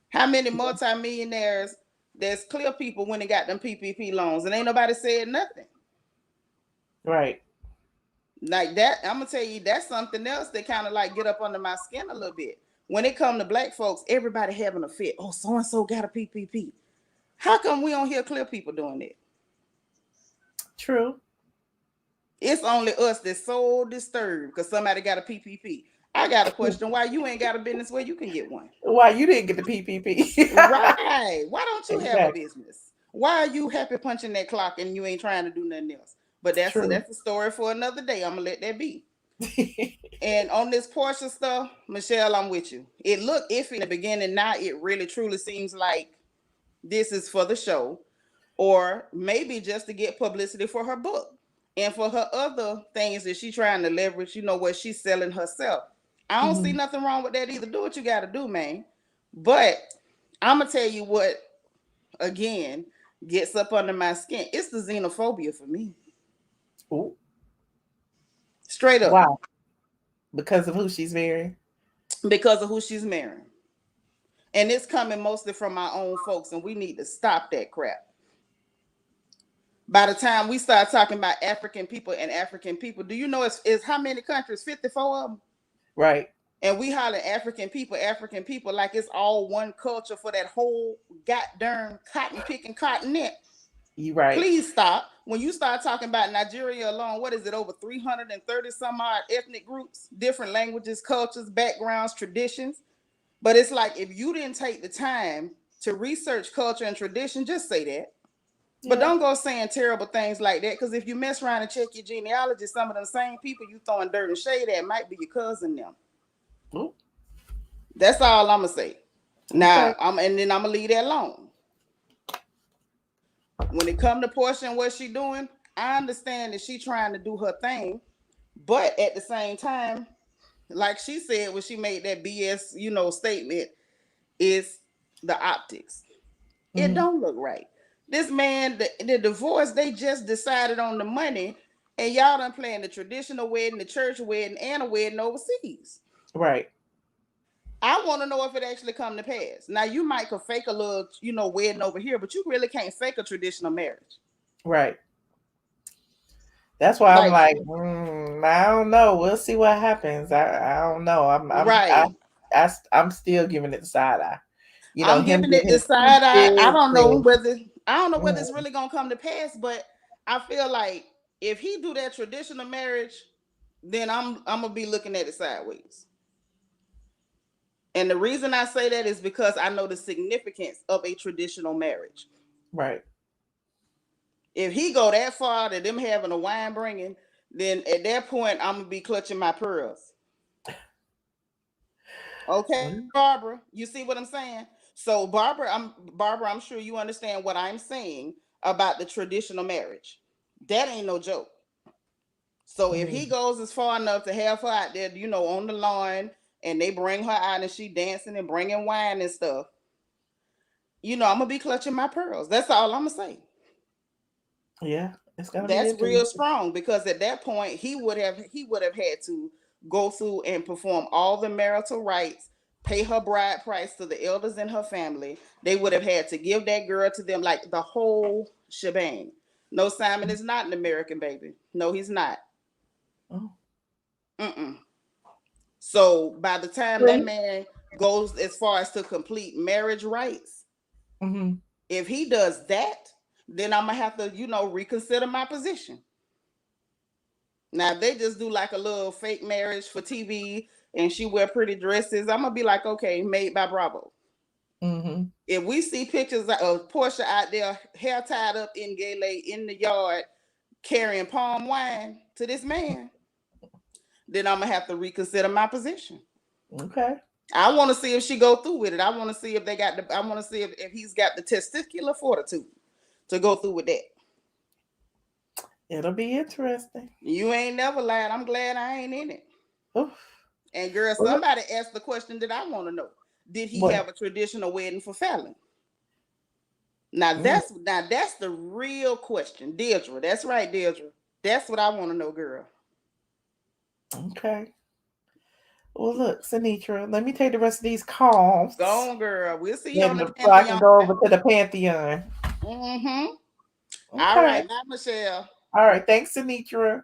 How many multimillionaires that's clear people when they got them PPP loans and ain't nobody said nothing? Right. Like that, I'm going to tell you, that's something else that kind of like get up under my skin a little bit. When it come to black folks, everybody having a fit. Oh, so-and-so got a PPP. How come we don't hear clear people doing it? True. It's only us that's so disturbed because somebody got a PPP. I got a question. Why you ain't got a business where you can get one? Why you didn't get the PPP? Right. Why don't you have a business? Why are you happy punching that clock and you ain't trying to do nothing else? But that's a story for another day. I'm going to let that be. And on this Porsha stuff, Michelle, I'm with you. It looked iffy in the beginning. Now it really truly seems like this is for the show or maybe just to get publicity for her book and for her other things that she's trying to leverage, you know, what she's selling herself. I don't see nothing wrong with that either. Do what you got to do, man. But I'm going to tell you what, again, gets up under my skin. It's the xenophobia for me. Ooh. Straight up. Wow. Because of who she's marrying? Because of who she's marrying. And it's coming mostly from my own folks, and we need to stop that crap. By the time we start talking about African people, do you know it's how many countries? 54 of them? Right. And we holler African people, like it's all one culture for that whole goddamn cotton picking continent. You right. Please stop. When you start talking about Nigeria alone, what is it, over 330 some odd ethnic groups, different languages, cultures, backgrounds, traditions. But it's like, if you didn't take the time to research culture and tradition, just say that. Yeah. But don't go saying terrible things like that, because if you mess around and check your genealogy, some of them same people you throwing dirt and shade at might be your cousin them. Ooh. That's all I'm going to say. Now, and then I'm going to leave that alone. When it come to Porsha and what she doing, I understand that she trying to do her thing, but at the same time, like she said when she made that BS, you know, statement, is the optics. It don't look right. This man, the divorce, they just decided on the money, and y'all done playing the traditional wedding, the church wedding, and a wedding overseas. Right. I want to know if it actually come to pass. Now, you might could fake a little, you know, wedding over here, but you really can't fake a traditional marriage. Right. That's why I'm like, I don't know. We'll see what happens. I don't know. I'm still giving it the side eye. You know, I'm giving it the side eye. I don't know whether it's really gonna come to pass, but I feel like if he do that traditional marriage, then I'm gonna be looking at it sideways. And the reason I say that is because I know the significance of a traditional marriage. Right. If he go that far to them having a wine bringing, then at that point, I'm going to be clutching my pearls. Okay, Barbara, you see what I'm saying? So Barbara, I'm sure you understand what I'm saying about the traditional marriage. That ain't no joke. So if he goes as far enough to have her out there, you know, on the lawn, and they bring her out and she dancing and bringing wine and stuff, you know, I'm going to be clutching my pearls. That's all I'm going to say. Yeah, that's real strong, because at that point he would have had to go through and perform all the marital rites, pay her bride price to the elders in her family. They would have had to give that girl to them, like the whole shebang. No, Simon is not an American baby. No, he's not. Oh. So by the time that man goes as far as to complete marriage rites, if he does that, then I'm gonna have to, you know, reconsider my position. Now, if they just do like a little fake marriage for TV and she wear pretty dresses, I'm gonna be like, okay, made by Bravo. Mm-hmm. If we see pictures of Porsha out there, hair tied up in gay in the yard, carrying palm wine to this man, then I'm gonna have to reconsider my position. Okay. I want to see if she go through with it. I want to see if they got the. I want to see if he's got the testicular fortitude to go through with that. It'll be interesting. You ain't never lied. I'm glad I ain't in it. Oof. And girl, somebody asked the question that I want to know: did he have a traditional wedding for Falynn? Now that's the real question, Deirdre. That's right, Deirdre. That's what I want to know, girl. Okay. Well, look, Sinitra, let me take the rest of these calls. Go on, girl. We'll see you on the Pantheon. So I can go over to the Pantheon. Mm-hmm. Okay. All right. Bye, Michelle. All right. Thanks, Sinitra.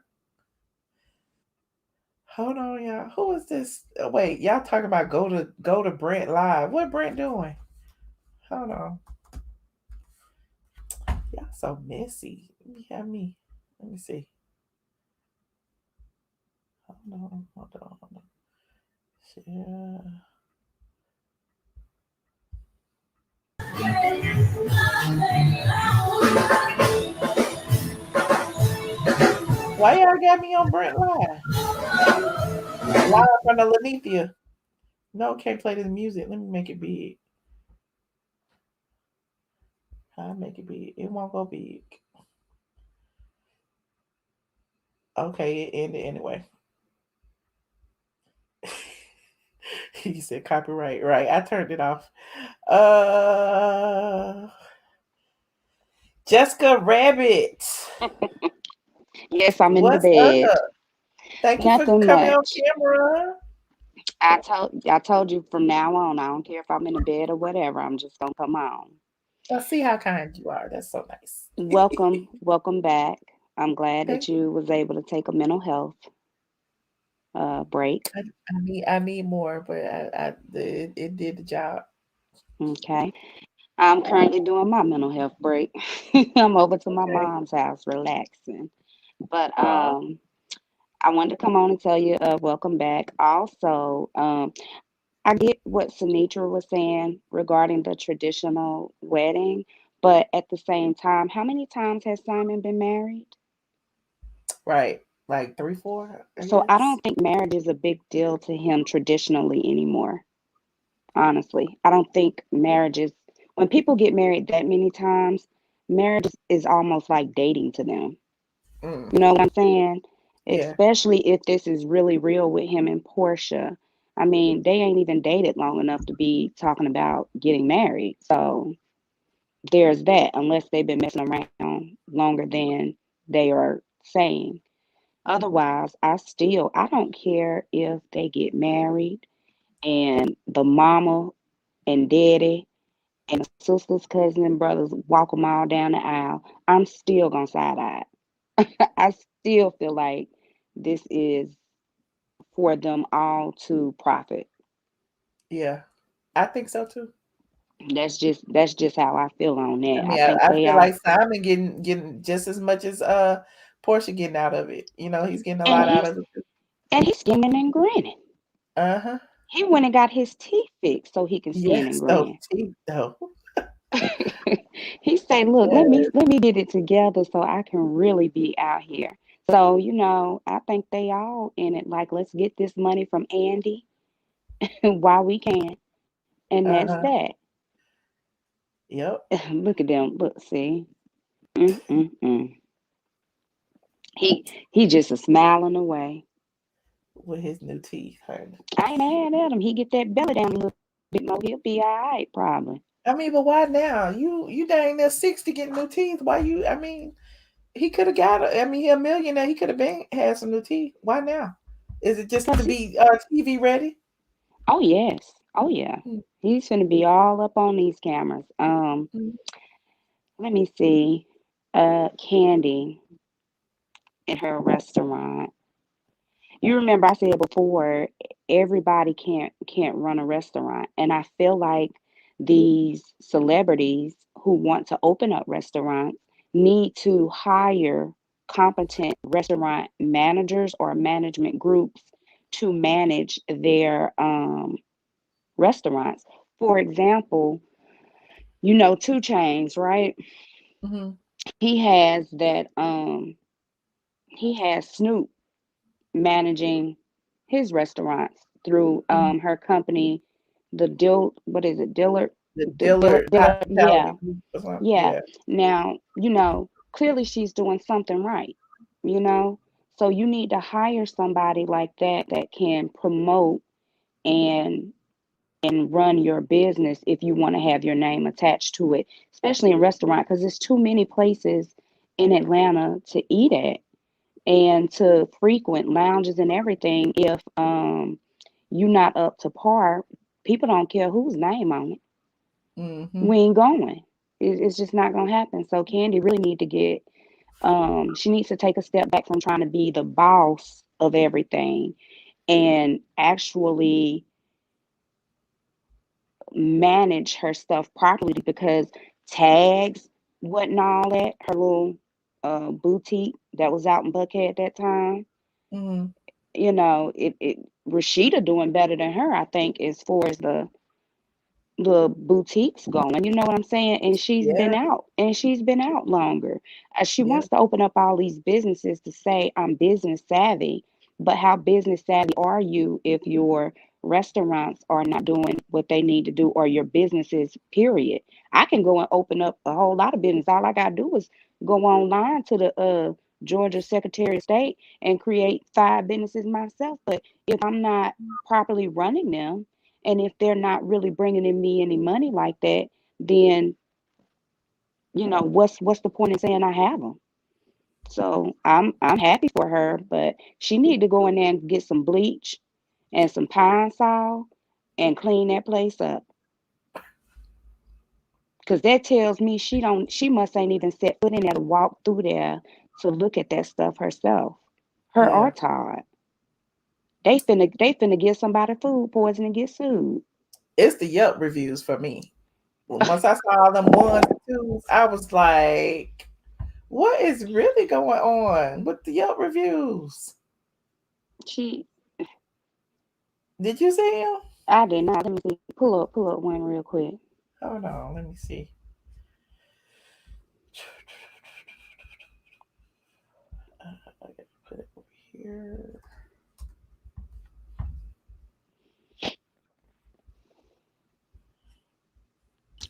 Hold on, y'all. Who is this? Oh, wait, y'all talking about go to Brent live. What Brent doing? Hold on. Y'all so messy. Let me see. Hold on. Yeah. Why y'all got me on Brent live? Live from the Lanithia. No, can't play this music. Let me make it big. I'll make it big. It won't go big. Okay, it ended anyway. He said copyright. Right, I turned it off. Jessica Rabbit. Yes, I'm in the bed. Up? Thank you for coming on camera. I told you from now on, I don't care if I'm in the bed or whatever, I'm just gonna come on. I see how kind you are. That's so nice. Welcome back. I'm glad that you was able to take a mental health break. I need more, but it did the job. Okay. I'm currently doing my mental health break. I'm over to my mom's house relaxing. But I wanted to come on and tell you welcome back. Also, I get what Sinitra was saying regarding the traditional wedding, but at the same time, how many times has Simon been married? Right. Like 3, 4. So I don't think marriage is a big deal to him traditionally anymore. Honestly, I don't think marriage is, when people get married that many times, marriage is almost like dating to them. You know what I'm saying? Yeah. Especially if this is really real with him and Porsha. I mean, they ain't even dated long enough to be talking about getting married. So there's that, unless they've been messing around longer than they are saying. Otherwise, I don't care if they get married and the mama and daddy and the sisters, cousins, and brothers walk them all down the aisle. I'm still gonna side eye. I still feel like this is for them all to profit. Yeah, I think so too. That's just how I feel on that. I mean, I feel like Simon getting just as much as Porsha getting out of it. You know, he's getting a lot out of it too. And he's skimming and grinning. He went and got his teeth fixed so he can skin and grin. Those teeth though. He said, "Look, let me get it together so I can really be out here." So, you know, I think they all in it. Like, let's get this money from Andy while we can, and that's that. Yep. Look at them. Look, see. He just a smiling away with his new teeth. Honey. I ain't mad at him. He get that belly down a little bit more, he'll be all right, probably. I mean, but why now? You dang near 60 getting new teeth. Why you? I mean, he could have got. I mean, he a millionaire. He could have had some new teeth. Why now? Is it just to be TV ready? Oh yes. Oh yeah. He's gonna be all up on these cameras. Let me see. Kandi in her restaurant. You remember I said before, everybody can't run a restaurant, and I feel like these celebrities who want to open up restaurants need to hire competent restaurant managers or management groups to manage their restaurants. For example, 2 Chainz, right? Mm-hmm. He has Snoop managing his restaurants through Mm-hmm. her company, what is it, Dillard? The Dillard Yeah. Hospitality Group or something. Yeah. Yeah. Now, clearly she's doing something right, you know? So you need to hire somebody like that can promote and run your business if you want to have your name attached to it, especially in restaurant, because there's too many places in Atlanta to eat at and to frequent lounges and everything. If you're not up to par, people don't care whose name on it. Mm-hmm. We ain't going. It's just not gonna happen. So Kandi really need to get she needs to take a step back from trying to be the boss of everything and actually manage her stuff properly, because tags wasn't all that. Her little boutique that was out in Buckhead at that time, Mm-hmm. it Rashida doing better than her, I think, as far as the boutiques going. You know what I'm saying? And Yeah. she's been out longer. She Yeah. wants to open up all these businesses to say I'm business savvy, but how business savvy are you if your restaurants are not doing what they need to do, or your businesses, period? I can go and open up a whole lot of business. All I gotta do is go online to the Georgia Secretary of State and create 5 businesses myself. But if I'm not properly running them, and if they're not really bringing in me any money like that, then what's the point in saying I have them? So I'm happy for her, but she need to go in there and get some bleach and some pine sol and clean that place up. Cause that tells me she must ain't even set foot in there to walk through there to look at that stuff herself. Her or Yeah. Todd. They finna give somebody food poison and get sued. It's the Yelp reviews for me. Once I saw them ones and twos, I was like, what is really going on with the Yelp reviews? She Did you see them? I did not. Let me see. Pull up one real quick. Hold on, let me see. I gotta put it over here.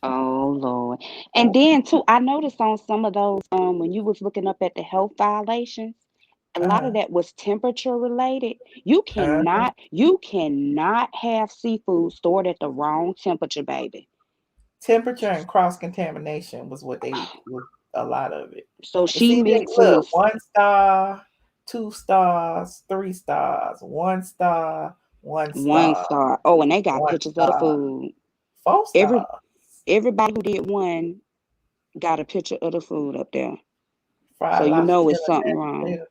Oh Lord. And then too, I noticed on some of those, when you was looking up at the health violations, a lot of Uh-huh. that was temperature related. Uh-huh. You cannot have seafood stored at the wrong temperature, baby. Temperature and cross contamination was what they was a lot of it. So And she see, they mixing look this 1 star, 2 stars, 3 stars, 1 star, one 1 star, star. Oh, and they got one pictures of the star, food. four Every stars. everybody who did one got a picture of the food up there. So Fried you lobster know tail it's and something mashed wrong. potatoes.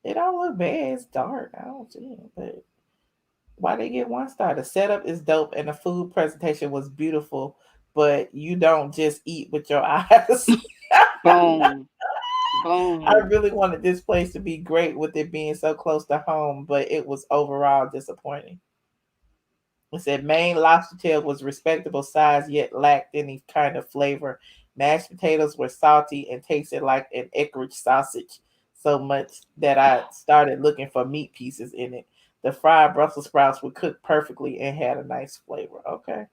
It don't look bad. It's dark. I don't see it, but why they get 1 star? The setup is dope and the food presentation was beautiful, but you don't just eat with your eyes. Boom. I Boom. really wanted this place to be great with it being so close to home, but it was overall disappointing. It said main lobster tail was respectable size yet lacked any kind of flavor. Mashed potatoes were salty and tasted like an Eckrich sausage so much that I started looking for meat pieces in it. The fried Brussels sprouts were cooked perfectly and had a nice flavor. Okay.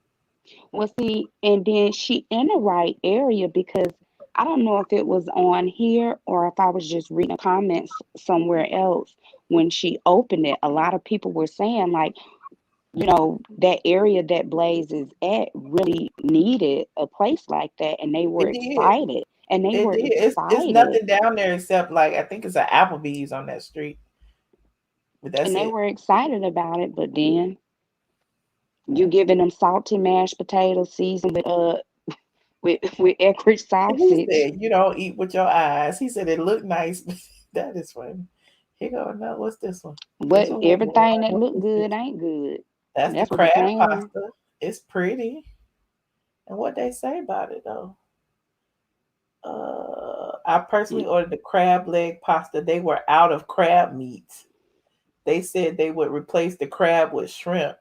Well, see, and then she in the right area, because I don't know if it was on here or if I was just reading comments somewhere else. When she opened it, a lot of people were saying, like, that area that Blaze is at really needed a place like that, and they were It did. excited. And they It were did. It's excited. nothing down there except like I think it's an Applebee's on that street. But And that's they it. were excited about it, but then you giving them salty mashed potatoes seasoned with Eckrich He sausage. said, "You don't eat with your eyes." He said, "It looked nice." That is funny. Here go now. What's this one? This But one. everything that What's look this good picture? ain't good. That's the That's what the crab saying is. pasta. It's pretty. And what they say about it though? I personally ordered the crab leg pasta. They were out of crab meats. They said they would replace the crab with shrimp.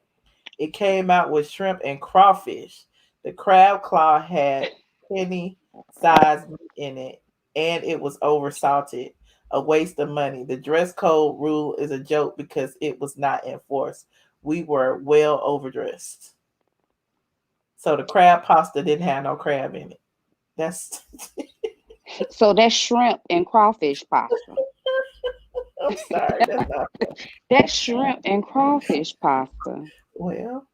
It came out with shrimp and crawfish. The crab claw had penny sized meat in it, and it was over salted. A waste of money. The dress code rule is a joke because it was not enforced. We were well overdressed. So the crab pasta didn't have no crab in it. That's So that's shrimp and crawfish pasta. I'm sorry, that's not That's shrimp and crawfish pasta. well.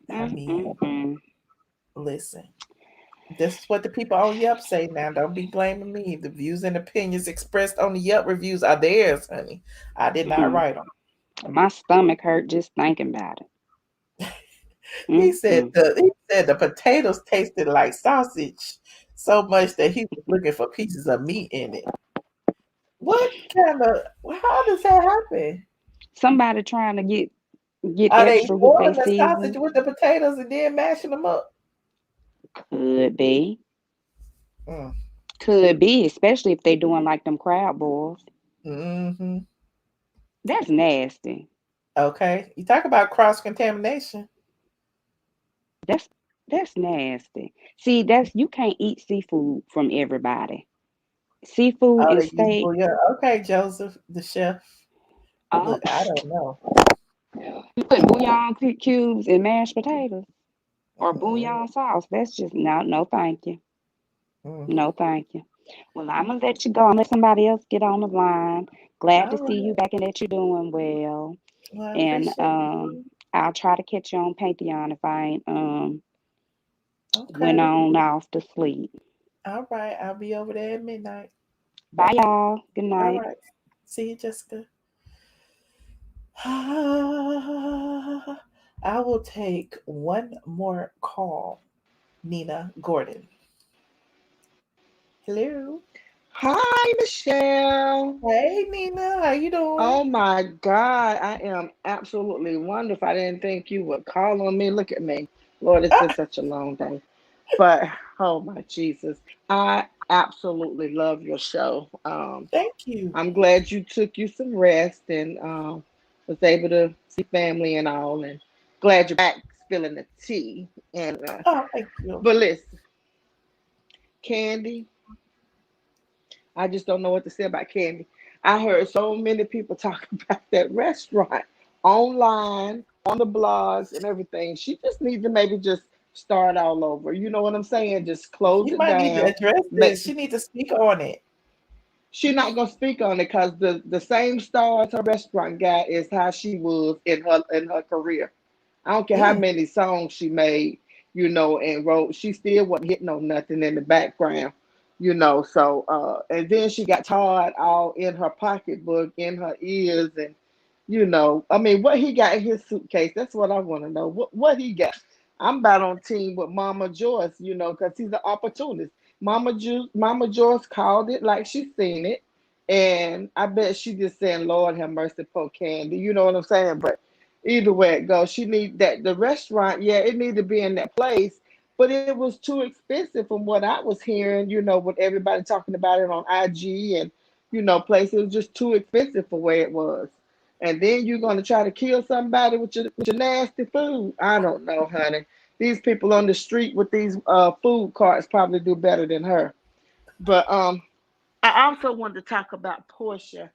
I mean, Mm-mm-mm. listen. This is what the people on Yelp say now. Don't be blaming me. The views and opinions expressed on the Yelp reviews are theirs, honey. I did not Hmm. write them. My stomach hurt just thinking about it. Mm-mm. He said the potatoes tasted like sausage so much that he was looking for pieces of meat in it. What kind of how does that happen? Somebody trying to get Are they extra with their boiling the sausage season. with the potatoes and then mashing them up? Could be. Mm. Could be, especially if they doing like them crab boils. Hmm. That's nasty. Okay. You talk about cross contamination. That's that's nasty. See, that's you can't eat seafood from everybody. Seafood Oh, and they use steak. bouillon. Okay, Joseph, the chef. Oh, Look, I don't know. you put bouillon cubes in mashed potatoes or Mm, bouillon sauce. That's just no, thank you. mm. No, thank you. Well, I'm gonna let you go. I'm gonna let somebody else get on the line. Glad to All see you right. back and that you're doing well. Well, I And appreciate you. I'll try to catch you on Pantheon if I ain't went Okay. on off to sleep. All right. I'll be over there at midnight. Bye, y'all. Good All night. right. See you, Jessica. I will take one more call. Nina Gordon. Hello. Hi, Michelle. Hey, Nina. How you doing? Oh my God, I am absolutely wonderful. I didn't think you would call on me. Look at me. Lord, it's been Ah, such a long day. But oh my Jesus, I absolutely love your show. thank you. I'm glad you took you some rest and was able to see family and all. And glad you're back spilling the tea. And Oh, thank you. but listen, Kandi, I just don't know what to say about Kandi. I heard so many people talk about that restaurant online, on the blogs and everything. She just needs to maybe just start all over. You know what I'm saying? Just close You it might need to down. address Make this. She need to speak on it. She's not gonna speak on it because the same star as her restaurant guy is how she was in her career. I don't care how Mm. many songs she made, and wrote. She still wasn't hitting on nothing in the background. So and then she got tarred all in her pocketbook, in her ears, and I mean, what he got in his suitcase? That's what I want to know. What he got? I'm about on team with Mama Joyce, because he's an opportunist. Mama Joyce called it like she seen it, and I bet she just saying, "Lord have mercy, poor Candy." You know what I'm saying? But either way it goes, she need that the restaurant. Yeah, it need to be in that place, but it was too expensive from what I was hearing. With everybody talking about it on IG and places. It was just too expensive for where it was. And then you're gonna try to kill somebody with your nasty food. I don't know, honey. These people on the street with these food carts probably do better than her. But I also wanted to talk about Porsha.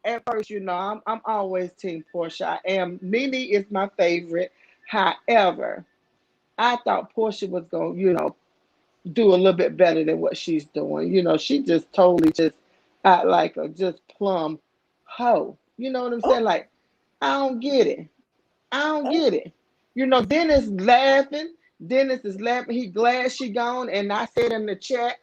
At first, I'm always team Porsha. I am. Nene is my favorite. However, I thought Porsha was gonna, do a little bit better than what she's doing. She just totally just act like a just plum hoe. You know what I'm Oh, saying? Like, I don't get it. I don't oh, get it. Dennis laughing. Dennis is laughing. He glad she gone. And I said in the chat,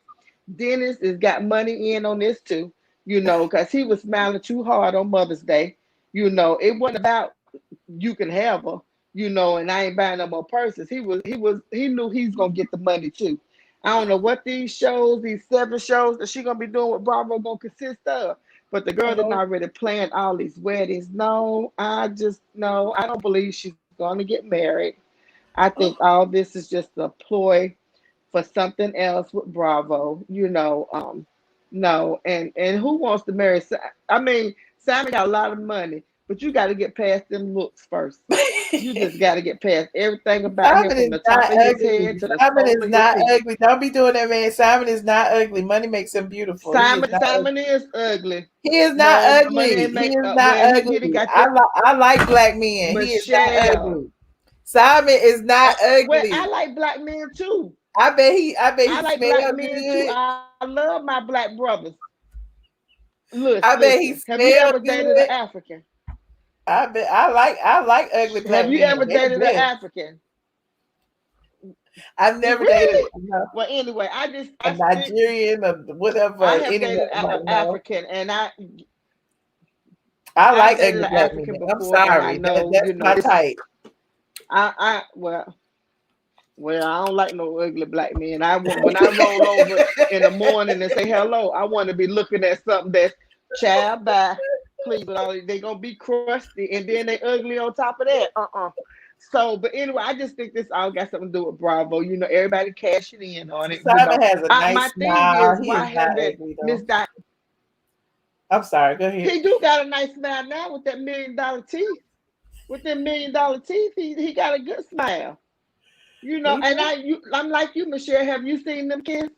Dennis has got money in on this too. Because he was smiling too hard on Mother's Day. It wasn't about you can have her. And I ain't buying no more purses. He knew he's gonna get the money too. I don't know what these shows, these 7 shows that she gonna be doing with Bravo gonna consist of. But the girl that oh, already planned all these weddings. No, I just no, I don't believe she's gonna get married. I think oh, all this is just a ploy for something else with Bravo. No, and who wants to marry? I mean, Simon got a lot of money, but you got to get past them looks first. You just got to get past everything about him Simon from is the top not of his ugly. head to the Simon sole is of his not feet. ugly. Don't be doing that, man. Simon is not ugly. Money makes him beautiful. He is not ugly. Simon is ugly. He is not No, money ugly. ain't He make. is not Well, he didn't ugly. got that. I like black men. He is not Michelle. ugly. Simon is not Well, ugly. I like black men too. I bet he I like black smell men too. good. I love my black brothers. Listen, I bet he listen. Have you smell ever dated good. an African? I bet I like ugly black Have you men. ever They're dated an blessed. African? I've never dated Really? no, Well, anyway, a I stick. Nigerian or whatever. I have Anyone dated like an no. African, and I I've like dated ugly an black African men. I'm before, and I sorry. know, That's my it's. type. Well, I don't like no ugly black men. When I roll over in the morning and say hello, I want to be looking at something that's child by please, but they gonna be crusty and then they ugly on top of that. So, but anyway, I just think this all got something to do with Bravo. Everybody cashing in on it. Simon has a nice My thing smile. is, He is why not have that ugly Miss though. Di? I'm sorry. Go ahead. He do got a nice smile now with that $1 million teeth. With them $1 million teeth, he got a good smile. And I'm like you, Michelle. Have you seen them kiss?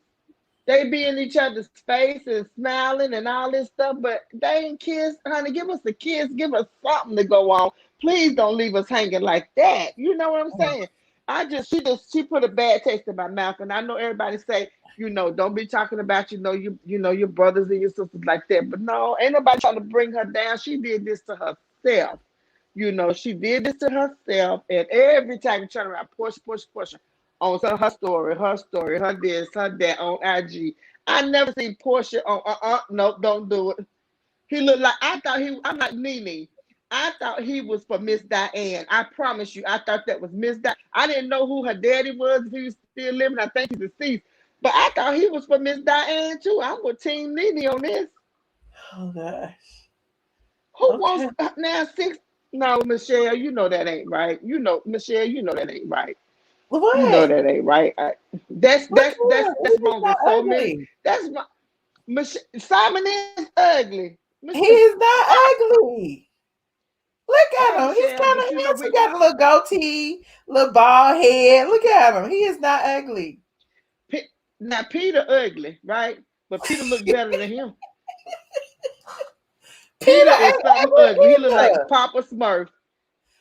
They be in each other's face and smiling and all this stuff, but they ain't kiss. Honey, give us a kiss. Give us something to go on. Please don't leave us hanging like that. You know what I'm saying? She put a bad taste in my mouth, and I know everybody say, don't be talking about your brothers and your sisters like that. But no, ain't nobody trying to bring her down. She did this to herself. She did this to herself, and every time you turn around, Porsha on her this, her that on IG. I never seen Porsha on. No, don't do it. He looked like I'm like Nene. I thought he was for Miss Diane. I promise you, I thought that was Miss Diane. I didn't know who her daddy was. If he was still living, I think he's deceased. But I thought he was for Miss Diane too. I'm with Team Nene on this. Oh gosh. Who wants now six? No, Michelle, that ain't right. Michelle, that ain't right. What? That ain't right. That's wrong with so many. That's Simon is ugly. He is not ugly. Look at him. He's Michelle, kind but of handsome. He got a little goatee, little bald head. Look at him. He is not ugly. Now Peter ugly, right? But Peter look better than him. Peter is something ugly. He look like Papa Smurf.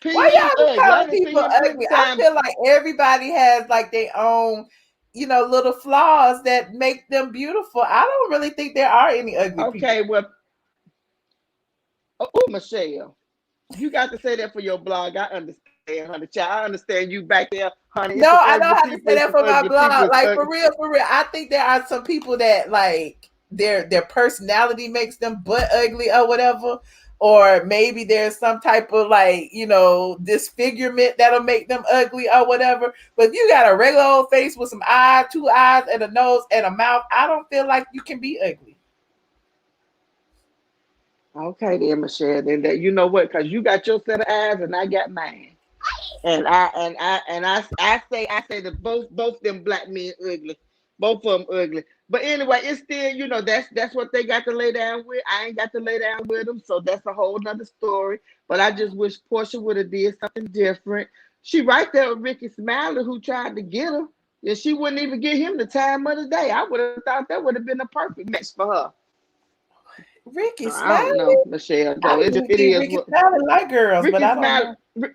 Why y'all be calling people ugly? I feel like everybody has like their own, little flaws that make them beautiful. I don't really think there are any ugly people. Okay, well, Michelle, you got to say that for your blog. I understand, honey. Child, I understand you back there, honey. No, I don't have to say that for my blog. Like for real. I think there are some people that like their personality makes them butt ugly or whatever. Or maybe there's some type of disfigurement that'll make them ugly or whatever. But if you got a regular old face with some eyes, 2 eyes, and a nose and a mouth, I don't feel like you can be ugly. Okay, then, Michelle. Then that you know what? Because you got your set of eyes and I got mine. And I say that both them black men ugly. Both of them ugly. But anyway, it's still, that's what they got to lay down with. I ain't got to lay down with them, so that's a whole nother story. But I just wish Porsha would have did something different. She right there with Ricky Smiley, who tried to get her, and she wouldn't even give him the time of the day. I would have thought that would have been a perfect match for her. Ricky Smiley? I don't know, Michelle. Though. It is. Ricky Smiley like girls, Ricky but I don't know.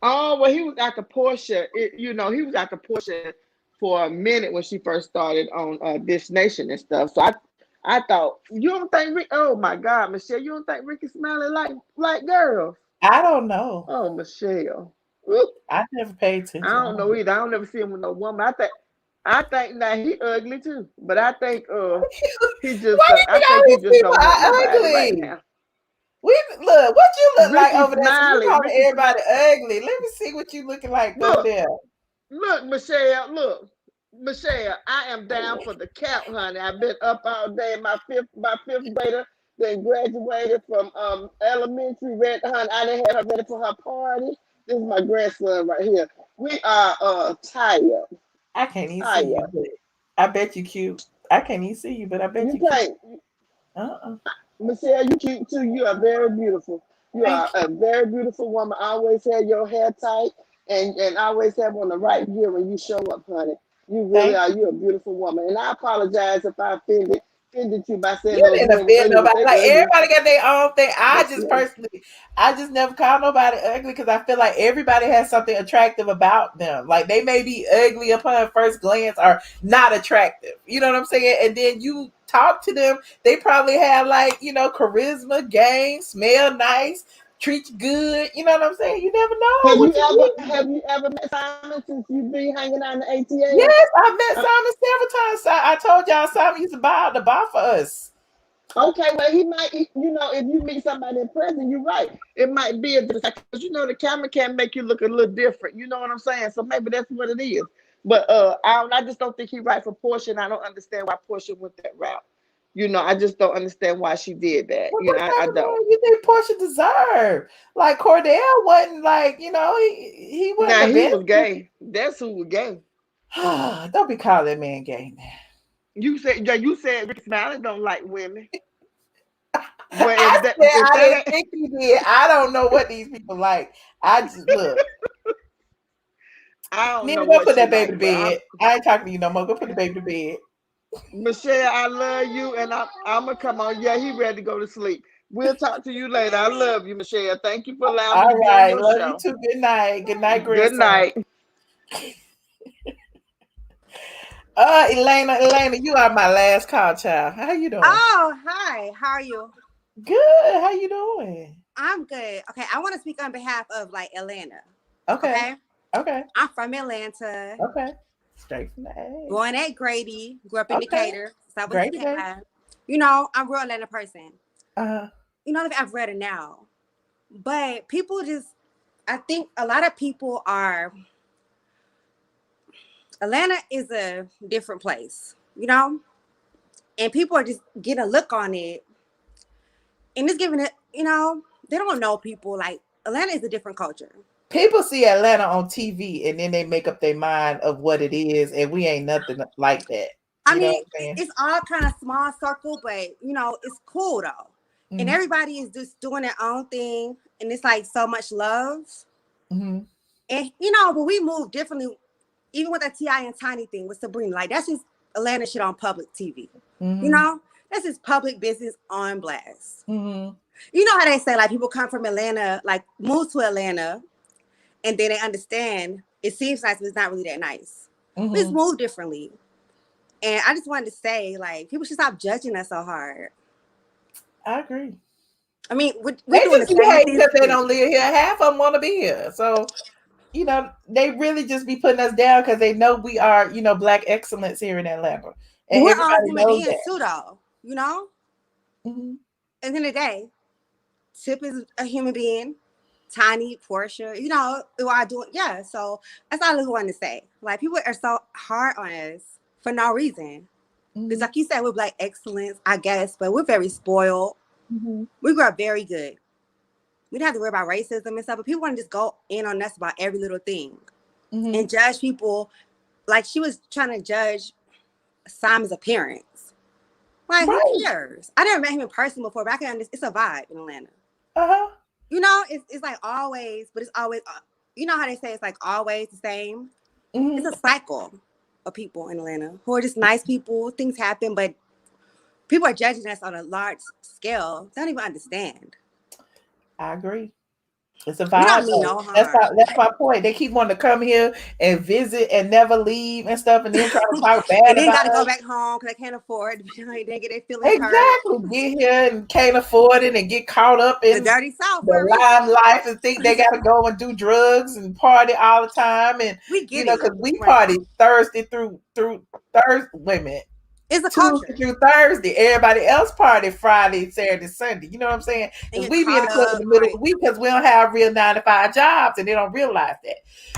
Oh, well, he was after Porsha. He was after Porsha for a minute when she first started on Dish Nation and stuff. So I thought, you don't think oh my God, Michelle, you don't think Ricky Smiley like girls? I don't know. Oh, Michelle. I never paid attention. I don't know either. I don't never see him with no woman. I think now he ugly too. But I think he just I think he just don't want nobody right now. Look, what you look like over there? Smiley, You calling everybody ugly. Let me see what you looking like over there. Look, Michelle, I am down for the count, honey. I've been up all day. My fifth grader then graduated from elementary. Honey, I didn't have her ready for her party. This is my grandson right here. We are tired. I can't even Ah, see yeah. you, but I bet you cute. I can't even see you, but I bet You you cute. can't. Uh-uh. Michelle, you cute too. You are very beautiful. You are Thank you. a very beautiful woman. Always have your hair tight and always have on the right gear when you show up, honey. You really Thank are. you. You're a beautiful woman. And I apologize if I offended you by saying You those didn't women offend ugly, but nobody. they Like ugly. everybody got their own thing. But still. I just never call nobody ugly because I feel like everybody has something attractive about them. Like they may be ugly upon first glance or not attractive. You know what I'm saying? And then you talk to them, they probably have like, charisma, game, smell nice, treat you good. You know what I'm saying? You never know Have you what you ever get. have you ever met Simon since you've been hanging out in the ATL? Yes, I met Simon several times. I told y'all Simon used to buy out the bar for us. Okay, well, he might, if you meet somebody in person, you're right. It might be a different because the camera can make you look a little different. You know what I'm saying? So maybe that's what it is. But I just don't think he's right for Porsche, and I don't understand why Porsche went that route. I just don't understand why she did that. Well, what I kind of don't. man you think Portia deserved? Like Cordell wasn't like, he wasn't Now the he best. was gay. That's who was gay. Don't be calling that man gay now. You said Rick Smiley don't like women. Well, I said if I didn't that ain't, think he did. I don't know what these people like. I just look. I don't know Nina, go what put she that baby to like, but bed. I ain't talking to you no more. Go put the baby to bed. Michelle, I love you, and I'm gonna come on. Yeah, he ready to go to sleep. We'll talk to you later. I love you, Michelle. Thank you for allowing me All to be on right. your Love you show. too. Good night. Good night, Good grandson. night. Elena, you are my last call, child. How you doing? Oh, hi. How are you? Good. How you doing? I'm good. Okay, I want to speak on behalf of like Atlanta. Okay. Okay, Okay. I'm from Atlanta. Okay. Straight from the A. Born at Grady, grew up in Okay. Decatur. So I was Great a day. cat. I'm a real Atlanta person. Uh-huh. I've read it now, but people I think a lot of people are. Atlanta is a different place, and people are just getting a look on it, and it's giving it. They don't know people. Like Atlanta is a different culture. People see Atlanta on TV and then they make up their mind of what it is, and we ain't nothing like that. I You know mean, what I'm saying? it's all kind of small circle, but it's cool though. And Mm-hmm. everybody is just doing their own thing, and it's like so much love. Mm-hmm. And but we move differently, even with that T.I. and Tiny thing with Sabrina. Like that's just Atlanta shit on public TV. Mm-hmm. That's just public business on blast. Mm-hmm. You know how they say like people come from Atlanta, like move to Atlanta, and then they understand it seems like it's not really that nice. We just move differently. And I just wanted to say, like, people should stop judging us so hard. I agree. I mean, we're They doing the just be same hating things. because they don't live here. Half of them want to be here. So, they really just be putting us down because they know we are, Black excellence here in Atlanta. And We're all everybody human knows beings that. too, though. Mm-hmm. At the end of the day, Tip is a human being. Tiny, Porsha, who are doing, yeah. So that's all I wanted to say. Like, people are so hard on us for no reason. Because like you said, we're Black excellence, I guess, but we're very spoiled. Mm-hmm. We grew up very good. We didn't have to worry about racism and stuff, but people want to just go in on us about every little thing and judge people. Like she was trying to judge Simon's appearance. Like, Right. who cares? I never met him in person before, but I can understand. It's a vibe in Atlanta. Uh-huh. It's like always, but it's always, you know how they say it's like always the same? Mm-hmm. It's a cycle of people in Atlanta who are just nice people. Things happen, but people are judging us on a large scale. They don't even understand. I agree. It's a We vibe. don't mean no harm. That's my point. They keep wanting to come here and visit and never leave and stuff, and then try to talk bad And then about got to go us. back home because they can't afford. They get their feelings hurt. Exactly. Get here and can't afford it and get caught up in The dirty South. the limelife and think they got to go and do drugs and party all the time. And we get it. because we party Thursday through Thursday. Wait a minute. It's a Tuesday culture. through Thursday. Everybody else party Friday, Saturday, Sunday. You know what I'm saying? Because we be in the club in the middle of the week because we don't have real 9-to-5 jobs and they don't realize that.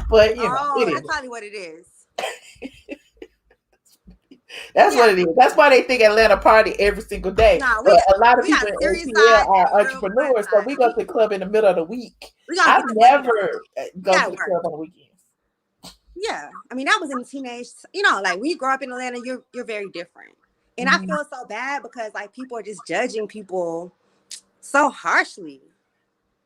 But that's probably what it is. That's what it is. That's why they think Atlanta party every single day. But a lot of people in ATL are entrepreneurs, so we go to the club in the middle of the week. I never go to the club on the weekends. Yeah, I mean that was in the teenage. You know, like when you grow up in Atlanta, you're very different. And I feel so bad because like people are just judging people so harshly.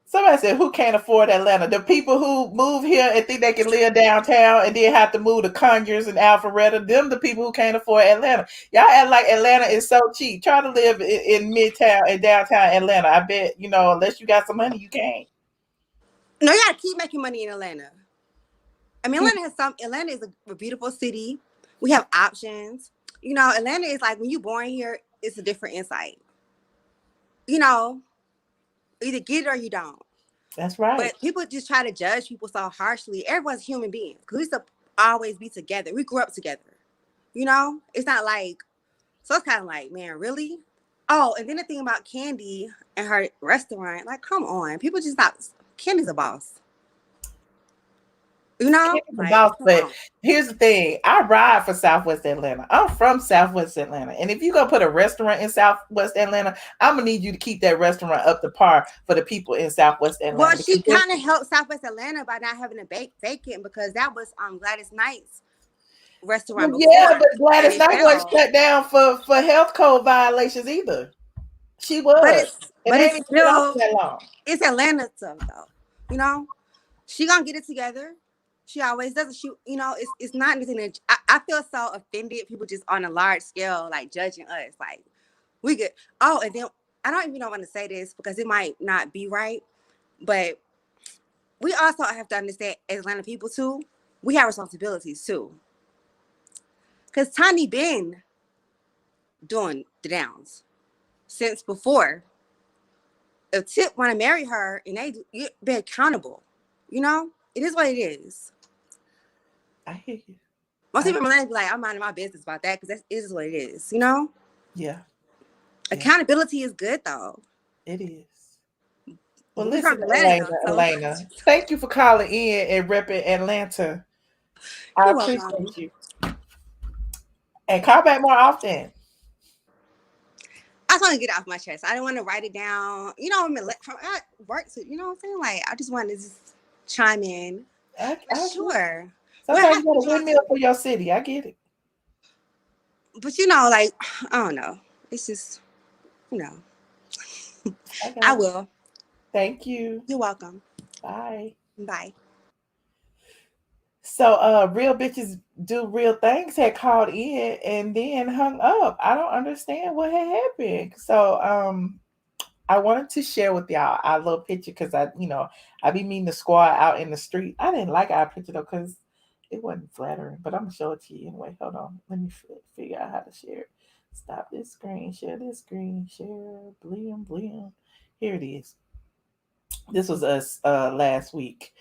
Somebody said, who can't afford Atlanta? The people who move here and think they can live downtown and then have to move to Conyers and Alpharetta, them the people who can't afford Atlanta. Y'all act like Atlanta is so cheap. Try to live in Midtown and downtown Atlanta. I bet, unless you got some money, you can't. No, you gotta keep making money in Atlanta. I mean, Atlanta is a beautiful city. We have options. You know, Atlanta is like when you're born here, it's a different insight. You know, either get it or you don't. That's right. But people just try to judge people so harshly. Everyone's human beings. Because we used to always be together. We grew up together. You know? It's not like, so it's kind of like, man, really? Oh, and then the thing about Kandi and her restaurant, like, come on. People just not, Kandi's a boss. You know? Like, but here's the thing. I ride for Southwest Atlanta. I'm from Southwest Atlanta. And if you're going to put a restaurant in Southwest Atlanta, I'm going to need you to keep that restaurant up to par for the people in Southwest Atlanta. Well, she kind of helped Southwest Atlanta by not having a vacant because that was Gladys Knight's restaurant. Well, yeah, but Gladys Knight wasn't shut down for health code violations either. She was. But it's still, that long. It's Atlanta stuff, though. You know? She going to get it together. She always does. It's not anything that I feel so offended. People just on a large scale, like judging us. Like we get, and then I don't even know when to say this because it might not be right. But we also have to understand as Atlanta people too, we have responsibilities too. Because Tiny been doing the downs since before. If Tip want to marry her and they be accountable, you know, it is what it is. I hear you. Most people be like, I'm minding my business about that because that is what it is, you know? Yeah. Accountability is good, though. It is. Well, listen, Elena, thank you for calling in and repping Atlanta. I appreciate you. And call back more often. I just want to get it off my chest. I didn't want to write it down. You know, from work to, you know what I'm saying? Like, I just wanted to just chime in. Sure. Sometimes you got a windmill for your city. I get it. But, you know, like, I don't know. It's just, you know. I will. Thank you. You're welcome. Bye. Bye. So Real Bitches Do Real Things had called in and then hung up. I don't understand what had happened. So I wanted to share with y'all our little picture because I be meeting the squad out in the street. I didn't like our picture though because it wasn't flattering, but I'm gonna show it to you anyway. Hold on. Let me figure out how to share it. Stop this screen, share this screen, share, blim. Here it is. This was us last week.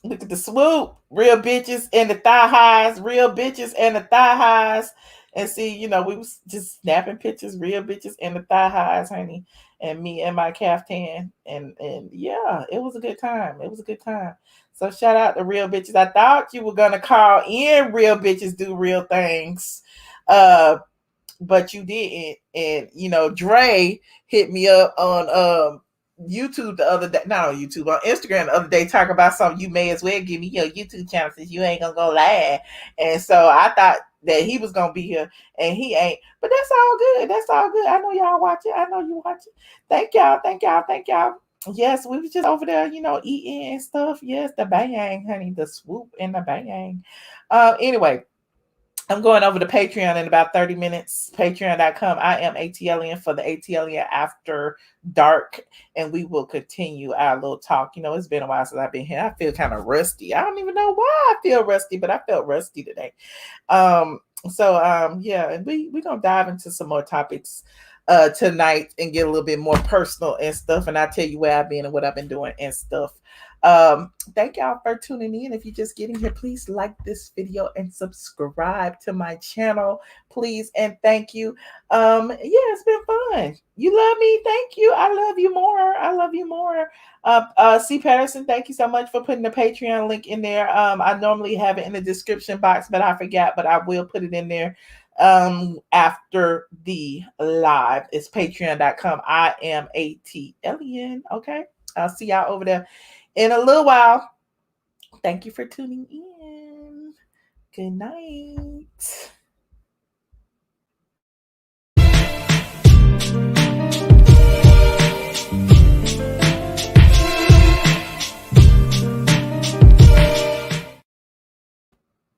Look at the swoop. Real bitches and the thigh highs. Real bitches and the thigh highs. And see, we was just snapping pictures. Real bitches and the thigh highs, honey. And me and my caftan. And yeah, it was a good time. It was a good time. So shout out to Real Bitches. I thought you were going to call in Real Bitches Do Real Things. But you didn't. And, Dre hit me up on YouTube the other day, not on YouTube, on Instagram the other day, talking about something. You may as well give me your YouTube channel since you ain't gonna go live. And so I thought that he was gonna be here and he ain't, but that's all good. That's all good. I know y'all watch it. I know you watch it. Thank y'all. Yes, we was just over there, eating and stuff. Yes, the bang, honey, the swoop and the bang. Anyway, I'm going over to Patreon in about 30 minutes. Patreon.com. iamATLien for the ATLien After Dark. And we will continue our little talk. It's been a while since I've been here. I feel kind of rusty. I don't even know why I feel rusty, but I felt rusty today. Yeah, and we're going to dive into some more topics tonight and get a little bit more personal and stuff. And I'll tell you where I've been and what I've been doing and stuff. Thank y'all for tuning in. If you're just getting here, please like this video and subscribe to my channel, please. And thank you. It's been fun. You love me. Thank you. I love you more. C. Patterson, thank you so much for putting the Patreon link in there. I normally have it in the description box, but I forgot, but I will put it in there after the live. It's patreon.com. iamATLien. Okay. I'll see y'all over there in a little while. Thank you for tuning in. Good night.